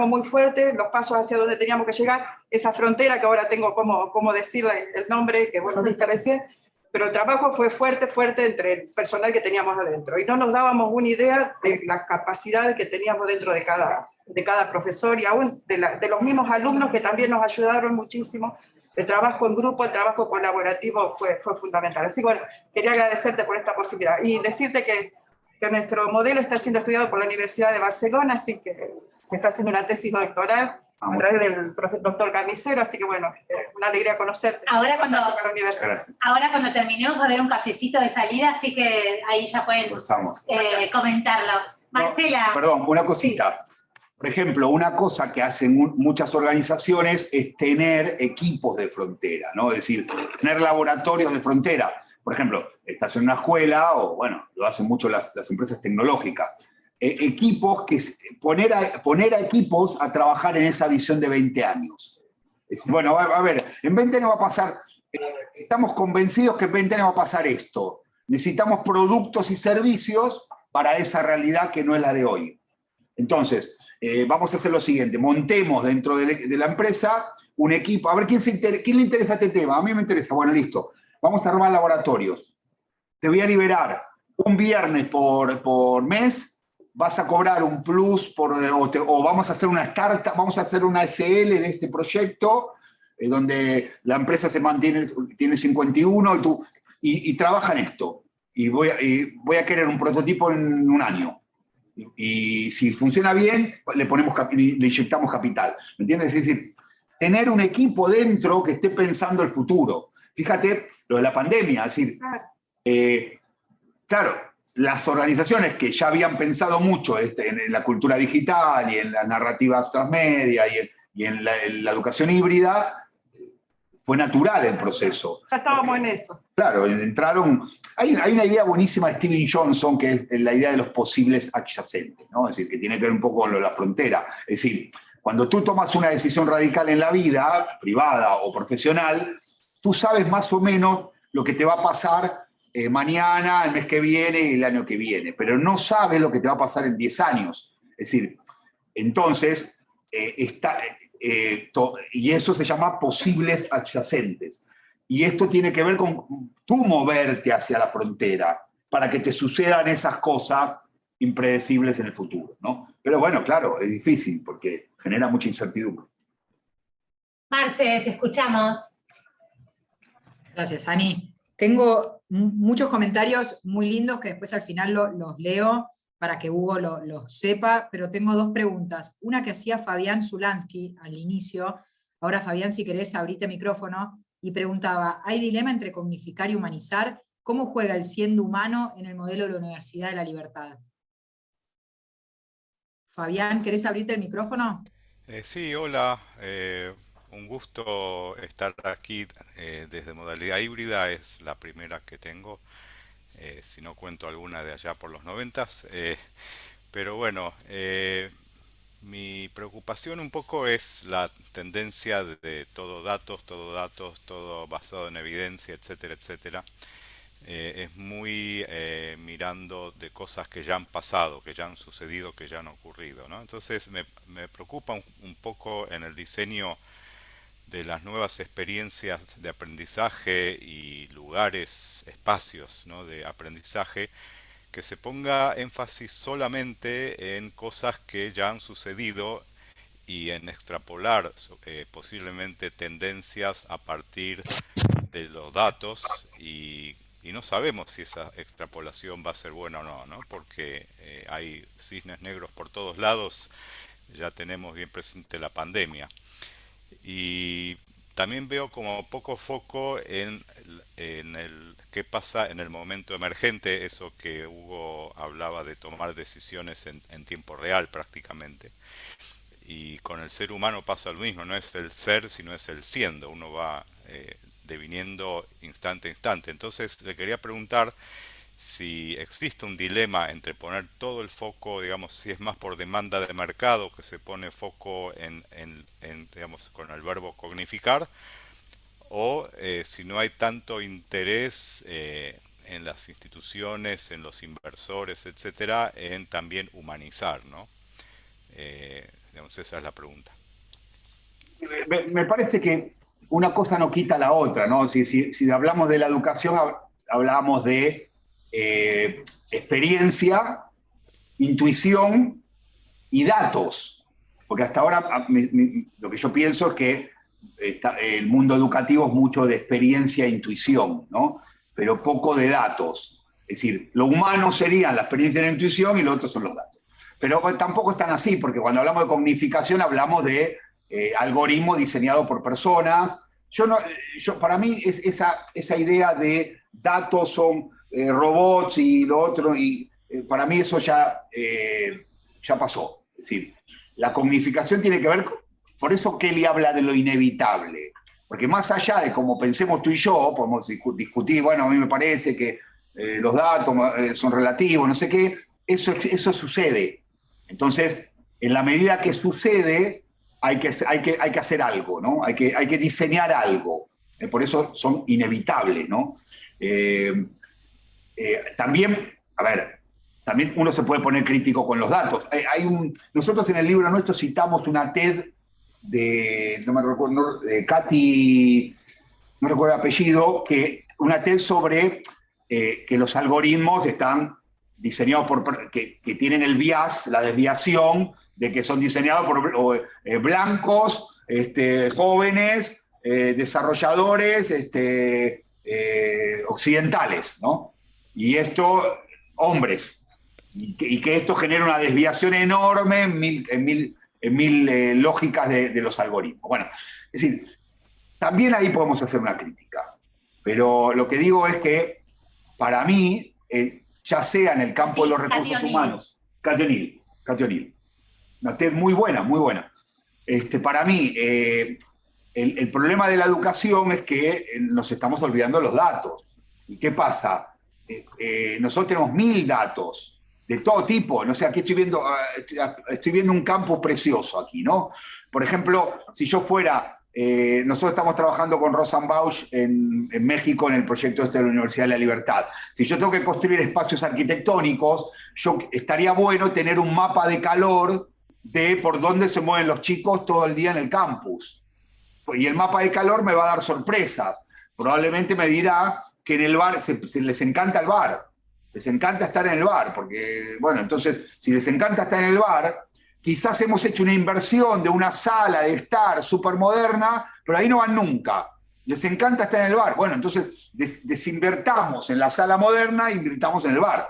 muy fuerte, los pasos hacia donde teníamos que llegar, esa frontera que ahora tengo como decirle el nombre, que bueno, dije recién, pero el trabajo fue fuerte entre el personal que teníamos adentro, y no nos dábamos una idea de la capacidad que teníamos dentro de cada profesor, y aún de los mismos alumnos que también nos ayudaron muchísimo. El trabajo en grupo, el trabajo colaborativo fue fundamental. Así que bueno, quería agradecerte por esta posibilidad, y decirte que nuestro modelo está siendo estudiado por la Universidad de Barcelona, así que se está haciendo una tesis doctoral a través del doctor Carnicero, así que bueno, una alegría conocerte. Ahora cuando terminemos va a haber un cafecito de salida, así que ahí ya pueden comentarlo. Marcela. Perdón, una cosita. Sí. Por ejemplo, una cosa que hacen muchas organizaciones es tener equipos de frontera, ¿no? Es decir, tener laboratorios de frontera. Por ejemplo, estás en una escuela, o bueno, lo hacen mucho las empresas tecnológicas. Equipos poner a equipos a trabajar en esa visión de 20 años. Bueno, a ver, en 20 años va a pasar, estamos convencidos que en 20 años va a pasar esto. Necesitamos productos y servicios para esa realidad que no es la de hoy. Entonces, vamos a hacer lo siguiente, montemos dentro de la empresa un equipo, a ver quién le interesa este tema. A mí me interesa, bueno, listo. Vamos a armar laboratorios. Te voy a liberar un viernes por mes, vas a cobrar un plus o vamos a hacer una startup, vamos a hacer una SL en este proyecto, donde la empresa tiene 51 y trabaja en esto. Y voy a querer un prototipo en un año. Y si funciona bien, le inyectamos capital. ¿Me entiendes? Es decir, tener un equipo dentro que esté pensando el futuro. Fíjate lo de la pandemia, es decir, claro, las organizaciones que ya habían pensado mucho en la cultura digital y en las narrativas transmedia y en la educación híbrida, fue natural el proceso. Ya estábamos en esto. Claro, entraron... Hay una idea buenísima de Steven Johnson, que es la idea de los posibles adyacentes, ¿no? Es decir, que tiene que ver un poco con la frontera. Es decir, cuando tú tomas una decisión radical en la vida, privada o profesional, tú sabes más o menos lo que te va a pasar mañana, el mes que viene y el año que viene, pero no sabes lo que te va a pasar en 10 años. Es decir, entonces, y eso se llama posibles adyacentes. Y esto tiene que ver con tú moverte hacia la frontera para que te sucedan esas cosas impredecibles en el futuro, ¿no? Pero bueno, claro, es difícil porque genera mucha incertidumbre. Marce, te escuchamos. Gracias, Ani. Tengo muchos comentarios muy lindos que después al final los leo para que Hugo los sepa, pero tengo dos preguntas. Una que hacía Fabián Zulansky al inicio. Ahora, Fabián, si querés, abrite micrófono. Y preguntaba, ¿hay dilema entre cognificar y humanizar? ¿Cómo juega el siendo humano en el modelo de la Universidad de la Libertad? Fabián, ¿querés abrirte el micrófono? Sí, hola. Un gusto estar aquí desde modalidad híbrida, es la primera que tengo, si no cuento alguna de allá por los 90s. Pero bueno, Mi preocupación un poco es la tendencia de todo datos, todo basado en evidencia, etcétera, etcétera. Es muy mirando de cosas que ya han pasado, que ya han sucedido, que ya han ocurrido, ¿no? Entonces me preocupa un poco en el diseño de las nuevas experiencias de aprendizaje y lugares, espacios, ¿no?, de aprendizaje, que se ponga énfasis solamente en cosas que ya han sucedido y en extrapolar posiblemente tendencias a partir de los datos y no sabemos si esa extrapolación va a ser buena o no, ¿no? Porque hay cisnes negros por todos lados, ya tenemos bien presente la pandemia. Y también veo como poco foco en el qué pasa en el momento emergente, eso que Hugo hablaba de tomar decisiones en tiempo real prácticamente. Y con el ser humano pasa lo mismo, no es el ser, sino es el siendo. Uno va deviniendo instante a instante. Entonces le quería preguntar si existe un dilema entre poner todo el foco, digamos, si es más por demanda de mercado, que se pone foco digamos, con el verbo cognificar, o si no hay tanto interés en las instituciones, en los inversores, etcétera, en también humanizar, ¿no? Digamos, esa es la pregunta. Me parece que una cosa no quita la otra, ¿no? Si hablamos de la educación, hablamos de experiencia, intuición y datos. Porque hasta ahora lo que yo pienso es que el mundo educativo es mucho de experiencia e intuición, ¿no? Pero poco de datos. Es decir, lo humano sería la experiencia y la intuición y lo otro son los datos. Pero tampoco es tan así, porque cuando hablamos de cognificación hablamos de algoritmos diseñados por personas. Para mí esa idea de datos son robots y lo otro, para mí eso ya pasó. Es decir, la cognificación tiene que ver, por eso Kelly habla de lo inevitable, porque más allá de cómo pensemos tú y yo, podemos discutir, bueno, a mí me parece que los datos son relativos, no sé qué, eso sucede. Entonces, en la medida que sucede, hay que hacer algo, ¿no? Hay que diseñar algo. Por eso son inevitables, ¿no? También, a ver, también uno se puede poner crítico con los datos. Nosotros en el libro nuestro citamos una TED no me recuerdo, de Katy, no recuerdo el apellido, una TED sobre que los algoritmos están diseñados que tienen el bias, la desviación, de que son diseñados por blancos, jóvenes, desarrolladores occidentales, ¿no? Y esto, hombres, y que esto genera una desviación enorme en mil lógicas de los algoritmos. Bueno, es decir, también ahí podemos hacer una crítica, pero lo que digo es que para mí, ya sea en el campo de los recursos humanos, Cathy O'Neil, una TED muy buena, muy buena. Para mí, el problema de la educación es que nos estamos olvidando los datos. ¿Y qué pasa? Nosotros tenemos 1000 datos de todo tipo. No sé, aquí estoy viendo un campus precioso aquí, ¿no? Por ejemplo, si yo fuera... nosotros estamos trabajando con Rosenbausch en México en el proyecto de la Universidad de la Libertad. Si yo tengo que construir espacios arquitectónicos, estaría bueno tener un mapa de calor de por dónde se mueven los chicos todo el día en el campus. Y el mapa de calor me va a dar sorpresas. Probablemente me dirá que en el bar les encanta el bar. Les encanta estar en el bar, porque, bueno, entonces, si les encanta estar en el bar, quizás hemos hecho una inversión de una sala de estar súper moderna, pero ahí no van nunca. Les encanta estar en el bar. Bueno, entonces desinvertamos en la sala moderna e invirtamos en el bar.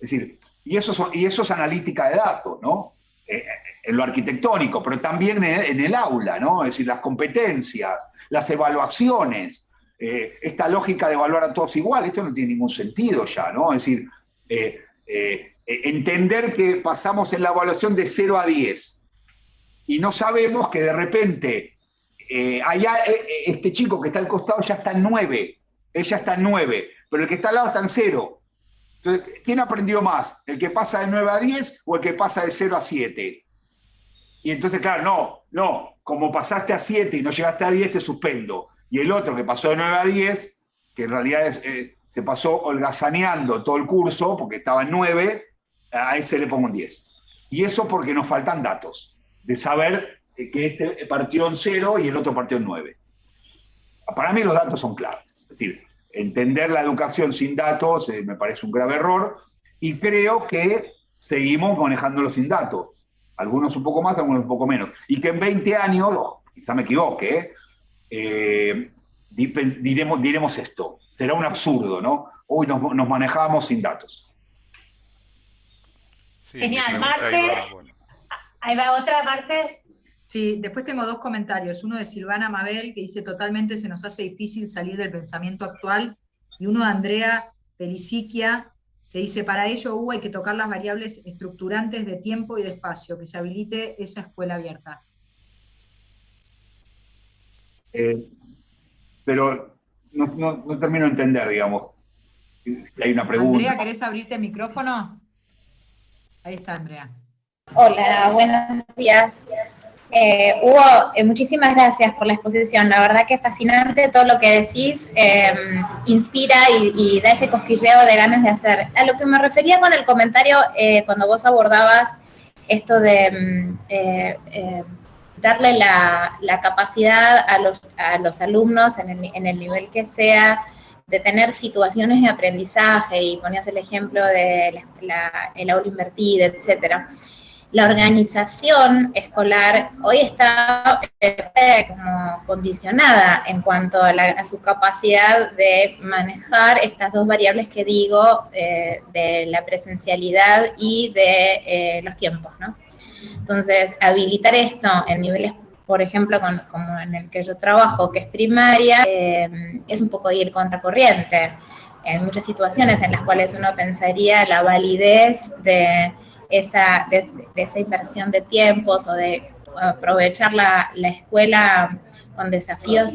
Es decir, y eso es analítica de datos, ¿no? En lo arquitectónico, pero también en el aula, ¿no? Es decir, las competencias, las evaluaciones, esta lógica de evaluar a todos igual, esto no tiene ningún sentido ya, ¿no? Es decir, entender que pasamos en la evaluación de 0 a 10 y no sabemos que de repente allá este chico que está al costado ya está en 9, él ya está en 9, pero el que está al lado está en 0. Entonces, ¿quién aprendió más? ¿El que pasa de 9 a 10 o el que pasa de 0 a 7? Y entonces, claro, no, como pasaste a 7 y no llegaste a 10, te suspendo. Y el otro que pasó de 9 a 10, que en realidad se pasó holgazaneando todo el curso, porque estaba en 9, a ese le pongo un 10. Y eso porque nos faltan datos, de saber que este partió en 0 y el otro partió en 9. Para mí los datos son claves. Es decir, entender la educación sin datos me parece un grave error, y creo que seguimos manejándolos sin datos. Algunos un poco más, algunos un poco menos. Y que en 20 años, quizá me equivoque, diremos esto. Será un absurdo, ¿no? Hoy nos manejamos sin datos. Sí, Genial, mi pregunta Marte. iba, bueno, Ahí va otra parte. Sí, después tengo dos comentarios. Uno de Silvana Mabel, que dice: totalmente se nos hace difícil salir del pensamiento actual. Y uno de Andrea Peliciquia, que dice: para ello, Hugo, hay que tocar las variables estructurantes de tiempo y de espacio, que se habilite esa escuela abierta. Pero no termino de entender, digamos. Si hay una pregunta. Andrea, ¿querés abrirte el micrófono? Ahí está, Andrea. Hola, buenos días. Hugo, muchísimas gracias por la exposición. La verdad que es fascinante todo lo que decís, inspira y da ese cosquilleo de ganas de hacer. A lo que me refería con el comentario cuando vos abordabas esto de darle la capacidad a los alumnos en el nivel que sea, de tener situaciones de aprendizaje, y ponías el ejemplo de el aula invertida, etcétera. La organización escolar hoy está como condicionada en cuanto a su capacidad de manejar estas dos variables que digo, de la presencialidad y de los tiempos, ¿no? Entonces, habilitar esto en niveles, por ejemplo, como en el que yo trabajo, que es primaria, es un poco ir contracorriente. Hay muchas situaciones en las cuales uno pensaría la validez de esa inversión de tiempos, o de aprovechar la escuela con desafíos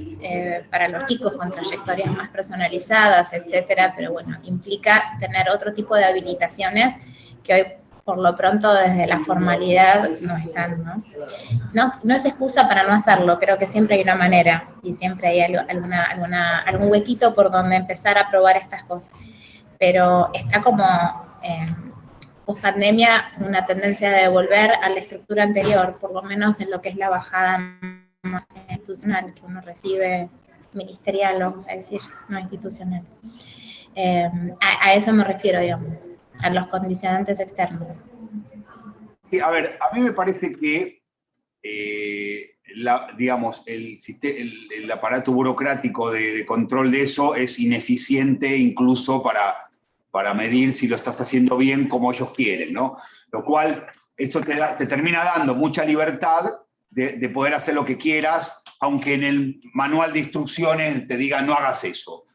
para los chicos, con trayectorias más personalizadas, etcétera, pero bueno, implica tener otro tipo de habilitaciones que hoy, por lo pronto, desde la formalidad no están, ¿no? No es excusa para no hacerlo, creo que siempre hay una manera, y siempre hay algún huequito por donde empezar a probar estas cosas, pero está como post pandemia una tendencia de volver a la estructura anterior, por lo menos en lo que es la bajada más institucional que uno recibe, ministerial, vamos a decir, no institucional. A eso me refiero, digamos, a los condicionantes externos. Sí, a ver, a mí me parece que digamos, el aparato burocrático de control de eso es ineficiente incluso para medir si lo estás haciendo bien como ellos quieren, ¿no? Lo cual, eso te termina dando mucha libertad de poder hacer lo que quieras, aunque en el manual de instrucciones te diga no hagas eso.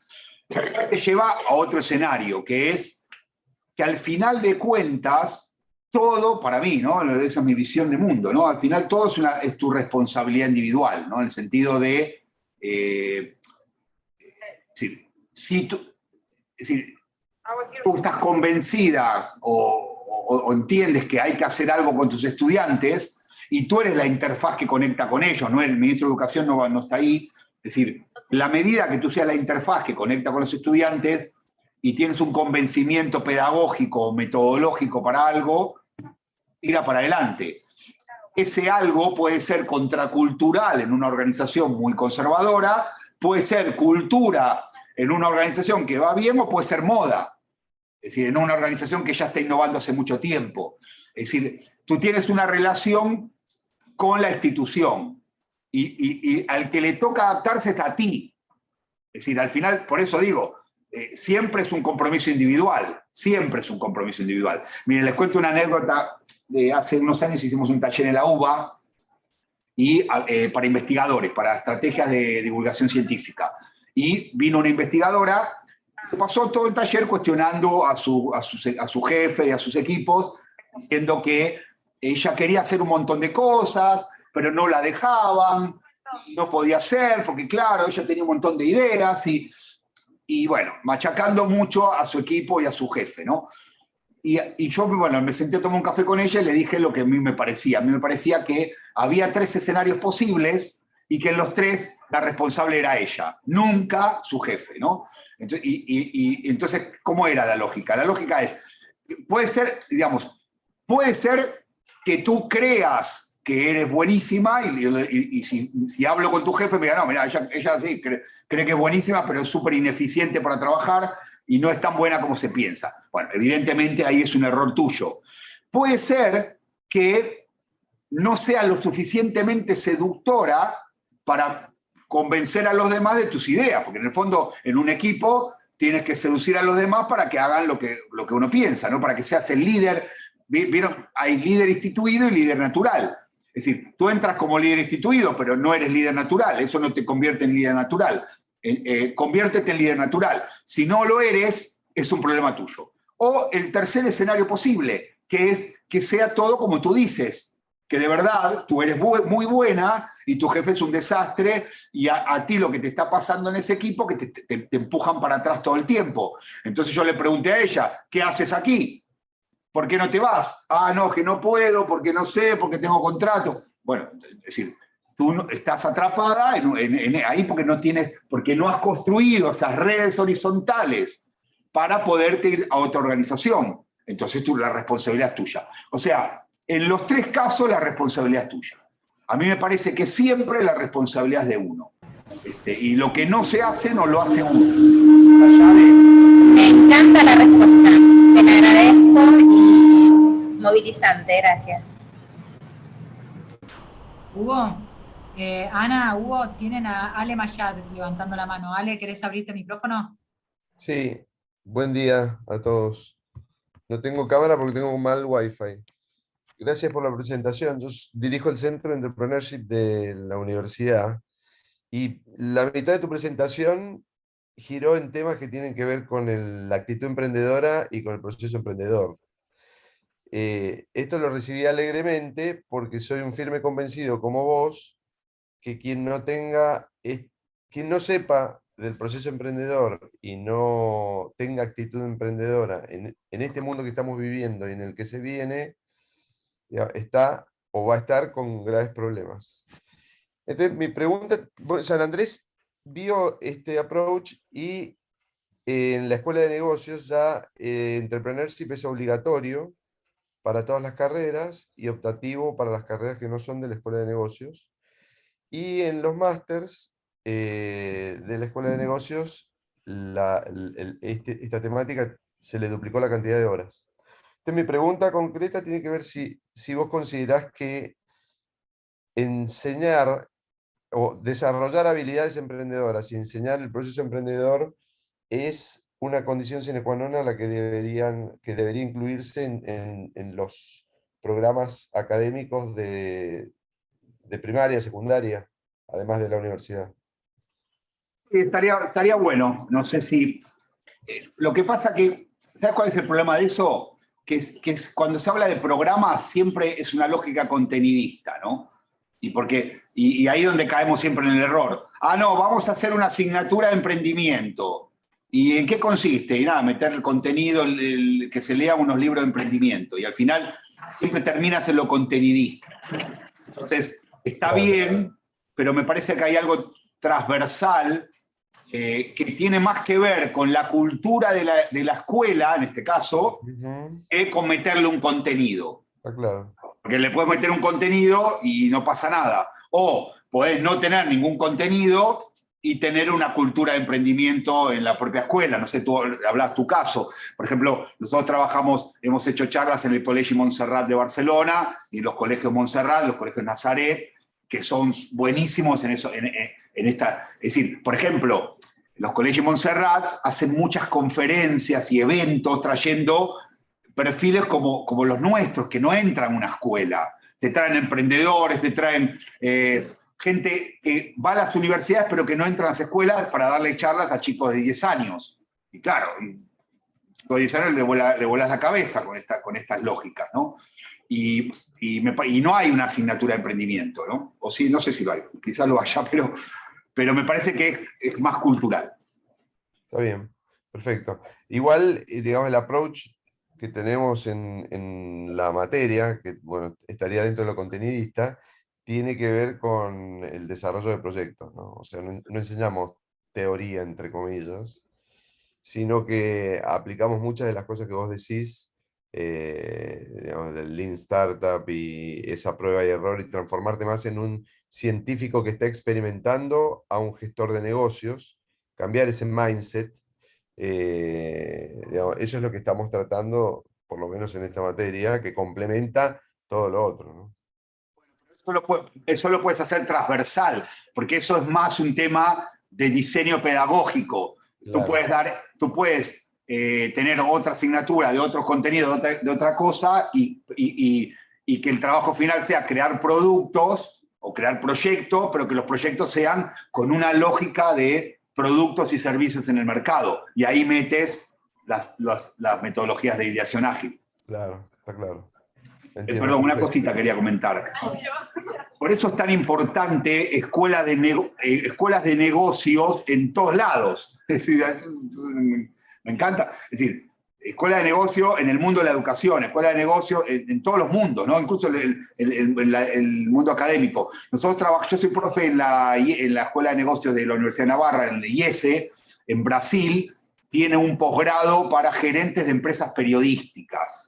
Te lleva a otro escenario, que es que al final de cuentas, todo, para mí, ¿no? Esa es mi visión de mundo, ¿no? Al final todo es tu responsabilidad individual, ¿no? En el sentido de, si tú estás convencida o entiendes que hay que hacer algo con tus estudiantes, y tú eres la interfaz que conecta con ellos, ¿no? El ministro de Educación no está ahí. Es decir, la medida que tú seas la interfaz que conecta con los estudiantes y tienes un convencimiento pedagógico o metodológico para algo, tira para adelante. Ese algo puede ser contracultural en una organización muy conservadora, puede ser cultura en una organización que va bien, o puede ser moda. Es decir, en una organización que ya está innovando hace mucho tiempo. Es decir, tú tienes una relación con la institución y al que le toca adaptarse es a ti. Es decir, al final, por eso digo, siempre es un compromiso individual, siempre es un compromiso individual. Miren, les cuento una anécdota. Hace unos años hicimos un taller en la UBA para investigadores, para estrategias de divulgación científica. Y vino una investigadora, se pasó todo el taller cuestionando a su jefe y a sus equipos, diciendo que ella quería hacer un montón de cosas, pero no la dejaban, no podía hacer, porque claro, ella tenía un montón de ideas, y bueno, machacando mucho a su equipo y a su jefe, ¿no? y yo, bueno, me senté a tomar un café con ella y le dije lo que a mí me parecía. A mí me parecía que había 3 escenarios posibles y que en los 3 la responsable era ella, nunca su jefe, ¿no? Entonces, ¿cómo era la lógica? La lógica es, puede ser, digamos, puede ser que tú creas que eres buenísima y si hablo con tu jefe me diga, no, mira, ella sí cree que es buenísima, pero es súper ineficiente para trabajar y no es tan buena como se piensa. Bueno, evidentemente ahí es un error tuyo. Puede ser que no sea lo suficientemente seductora para convencer a los demás de tus ideas, porque en el fondo, en un equipo, tienes que seducir a los demás para que hagan lo que uno piensa, ¿no? Para que seas el líder. ¿Vieron? Hay líder instituido y líder natural. Es decir, tú entras como líder instituido, pero no eres líder natural. Eso no te convierte en líder natural. Conviértete en líder natural. Si no lo eres, es un problema tuyo. O el tercer escenario posible, que es que sea todo como tú dices, que de verdad tú eres muy buena y tu jefe es un desastre y a ti lo que te está pasando en ese equipo que te empujan para atrás todo el tiempo. Entonces yo le pregunté a ella, ¿qué haces aquí? ¿Por qué no te vas? Ah, no, que no puedo, porque no sé, porque tengo contrato. Bueno, es decir, tú estás atrapada ahí porque no has construido estas redes horizontales para poderte ir a otra organización. Entonces la responsabilidad es tuya. O sea, en los 3 casos la responsabilidad es tuya. A mí me parece que siempre la responsabilidad es de uno. Y lo que no se hace, no lo hace uno. Me encanta la respuesta. Te la agradezco y movilizante. Gracias. Hugo, Ana, Hugo, tienen a Ale Mayad levantando la mano. Ale, ¿querés abrirte el micrófono? Sí, buen día a todos. No tengo cámara porque tengo un mal wifi. Gracias por la presentación. Yo dirijo el Centro de Entrepreneurship de la universidad y la mitad de tu presentación giró en temas que tienen que ver con la actitud emprendedora y con el proceso emprendedor. Esto lo recibí alegremente porque soy un firme convencido como vos que quien no sepa del proceso emprendedor y no tenga actitud emprendedora en este mundo que estamos viviendo y en el que se viene, ya está o va a estar con graves problemas. Entonces, mi pregunta, San Andrés vio este approach y en la escuela de negocios ya entrepreneurship es obligatorio para todas las carreras y optativo para las carreras que no son de la escuela de negocios. Y en los másters de la escuela de negocios, esta temática se le duplicó la cantidad de horas. Entonces, mi pregunta concreta tiene que ver si vos considerás que enseñar o desarrollar habilidades emprendedoras y enseñar el proceso emprendedor es una condición sine qua non a la que debería incluirse en los programas académicos de primaria, secundaria, además de la universidad. Estaría bueno, no sé si... lo que pasa que, ¿sabes cuál es el problema de eso? Que es cuando se habla de programas siempre es una lógica contenidista, ¿no? Y ahí es donde caemos siempre en el error. Ah, no, vamos a hacer una asignatura de emprendimiento. ¿Y en qué consiste? Y nada, meter el contenido, que se lea unos libros de emprendimiento. Y al final siempre terminas en lo contenidista. Entonces, está bien, pero me parece que hay algo transversal que tiene más que ver con la cultura de la escuela, en este caso, que con meterle un contenido. Está claro. Porque le puedes meter un contenido y no pasa nada. O podés no tener ningún contenido y tener una cultura de emprendimiento en la propia escuela. No sé, tú hablas tu caso. Por ejemplo, nosotros hemos hecho charlas en el Colegio Montserrat de Barcelona y en los colegios Montserrat, los colegios Nazaret, que son buenísimos en eso, en esta... Es decir, por ejemplo, los colegios Montserrat hacen muchas conferencias y eventos trayendo perfiles como los nuestros, que no entran a una escuela. Te traen emprendedores, te traen gente que va a las universidades pero que no entra a las escuelas para darle charlas a chicos de 10 años. Y claro, a 10 años le vuelas la cabeza con estas lógicas, ¿no? Y no hay una asignatura de emprendimiento, ¿no? O sí, no sé si lo hay, quizás lo haya, pero me parece que es más cultural. Está bien, perfecto. Igual, digamos, el approach que tenemos en la materia, que bueno, estaría dentro de lo contenidista, tiene que ver con el desarrollo de proyectos, ¿no? O sea, no enseñamos teoría, entre comillas, sino que aplicamos muchas de las cosas que vos decís, digamos, del Lean Startup y esa prueba y error, y transformarte más en un científico que está experimentando a un gestor de negocios, cambiar ese mindset. Digamos, eso es lo que estamos tratando, por lo menos en esta materia, que complementa todo lo otro, ¿no? Eso lo puedes hacer transversal, porque eso es más un tema de diseño pedagógico. Claro. Tú puedes tener otra asignatura de otro contenido, de otra cosa, y que el trabajo final sea crear productos o crear proyectos, pero que los proyectos sean con una lógica de productos y servicios en el mercado. Y ahí metes las metodologías de ideación ágil. Claro, está claro. Entiendo, Perdón, una perfecto. cosita quería comentar. Por eso es tan importante escuelas de negocios en todos lados. Es decir, me encanta. Es decir, escuela de negocio en el mundo de la educación, escuela de negocio en todos los mundos, ¿no? Incluso el mundo académico. Yo soy profe en la Escuela de Negocios de la Universidad de Navarra, en el IESE, en Brasil. Tiene un posgrado para gerentes de empresas periodísticas.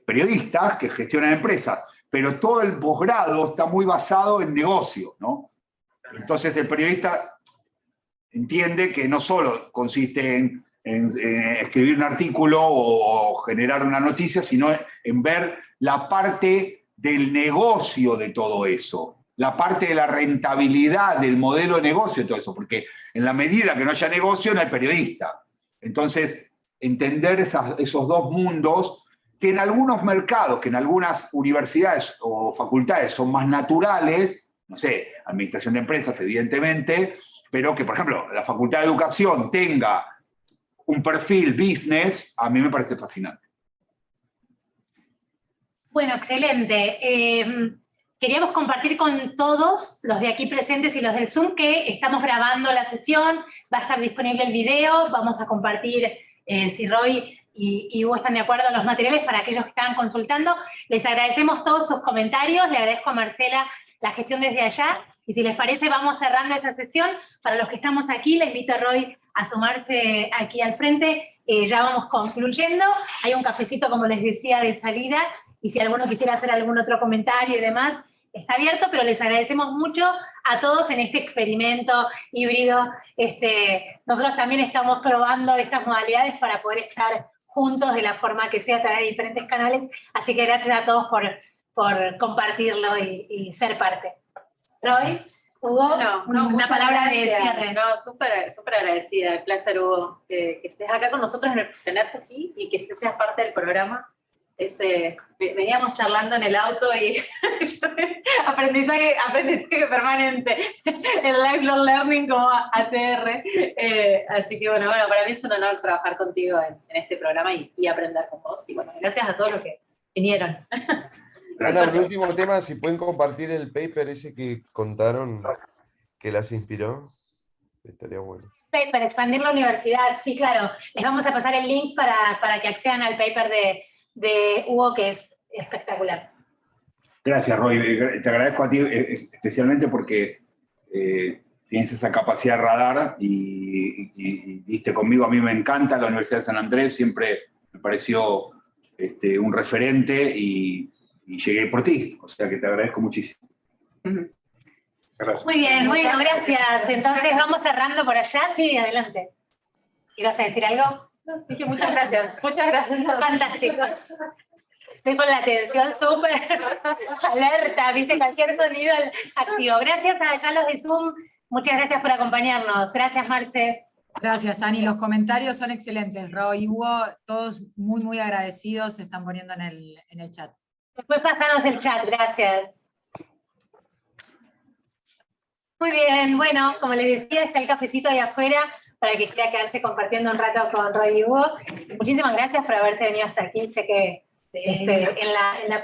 Periodistas que gestionan empresas, pero todo el posgrado está muy basado en negocio, ¿no? Entonces el periodista entiende que no solo consiste en escribir un artículo o generar una noticia, sino en ver la parte del negocio de todo eso, la parte de la rentabilidad del modelo de negocio de todo eso, porque en la medida que no haya negocio no hay periodista. Entonces, entender esos dos mundos que en algunos mercados, que en algunas universidades o facultades son más naturales, no sé, administración de empresas, evidentemente, pero que, por ejemplo, la Facultad de Educación tenga un perfil business, a mí me parece fascinante. Bueno, excelente. Queríamos compartir con todos, los de aquí presentes y los del Zoom, que estamos grabando la sesión, va a estar disponible el video, vamos a compartir, si Roy y Hugo están de acuerdo en los materiales para aquellos que estaban consultando. Les agradecemos todos sus comentarios, le agradezco a Marcela la gestión desde allá, y si les parece vamos cerrando esa sesión. Para los que estamos aquí, le invito a Roy a sumarse aquí al frente, ya vamos concluyendo. Hay un cafecito, como les decía, de salida, y si alguno quisiera hacer algún otro comentario y demás, está abierto, pero les agradecemos mucho a todos en este experimento híbrido. Nosotros también estamos probando estas modalidades para poder estar juntos de la forma que sea a través de diferentes canales, así que gracias a todos por compartirlo y ser parte. Roy, Hugo, una palabra de cierre. No, súper agradecida, el placer, Hugo, que estés acá con nosotros en el Tenerte aquí y que seas parte del programa. Veníamos charlando en el auto y aprendizaje permanente, el lifelong learning como ATR, así que bueno, para mí es un honor trabajar contigo en este programa y aprender con vos, y bueno, gracias a todos los que vinieron. Ana, el último tema, si pueden compartir el paper ese que contaron que las inspiró, estaría bueno. Paper, expandir la universidad, sí, claro, les vamos a pasar el link para que accedan al paper de Hugo, que es espectacular. Gracias, Roy. Te agradezco a ti especialmente porque tienes esa capacidad de radar y diste conmigo. A mí me encanta la Universidad de San Andrés, siempre me pareció un referente y llegué por ti, o sea que te agradezco muchísimo. Gracias. Muy bien, bueno, gracias. Entonces vamos cerrando por allá. Sí, adelante. ¿Ibas a decir algo? Dije muchas gracias. Fantástico. Estoy con la atención súper alerta, viste, cualquier sonido activo. Gracias a allá los de Zoom, muchas gracias por acompañarnos. Gracias, Marce. Gracias, Ani. Los comentarios son excelentes. Roy y Hugo, todos muy, muy agradecidos, se están poniendo en el chat. Después pasanos el chat, gracias. Muy bien, bueno, como les decía, está el cafecito ahí afuera para que quiera quedarse compartiendo un rato con Roy y Hugo. Muchísimas gracias por haberse venido hasta aquí. Sé que en la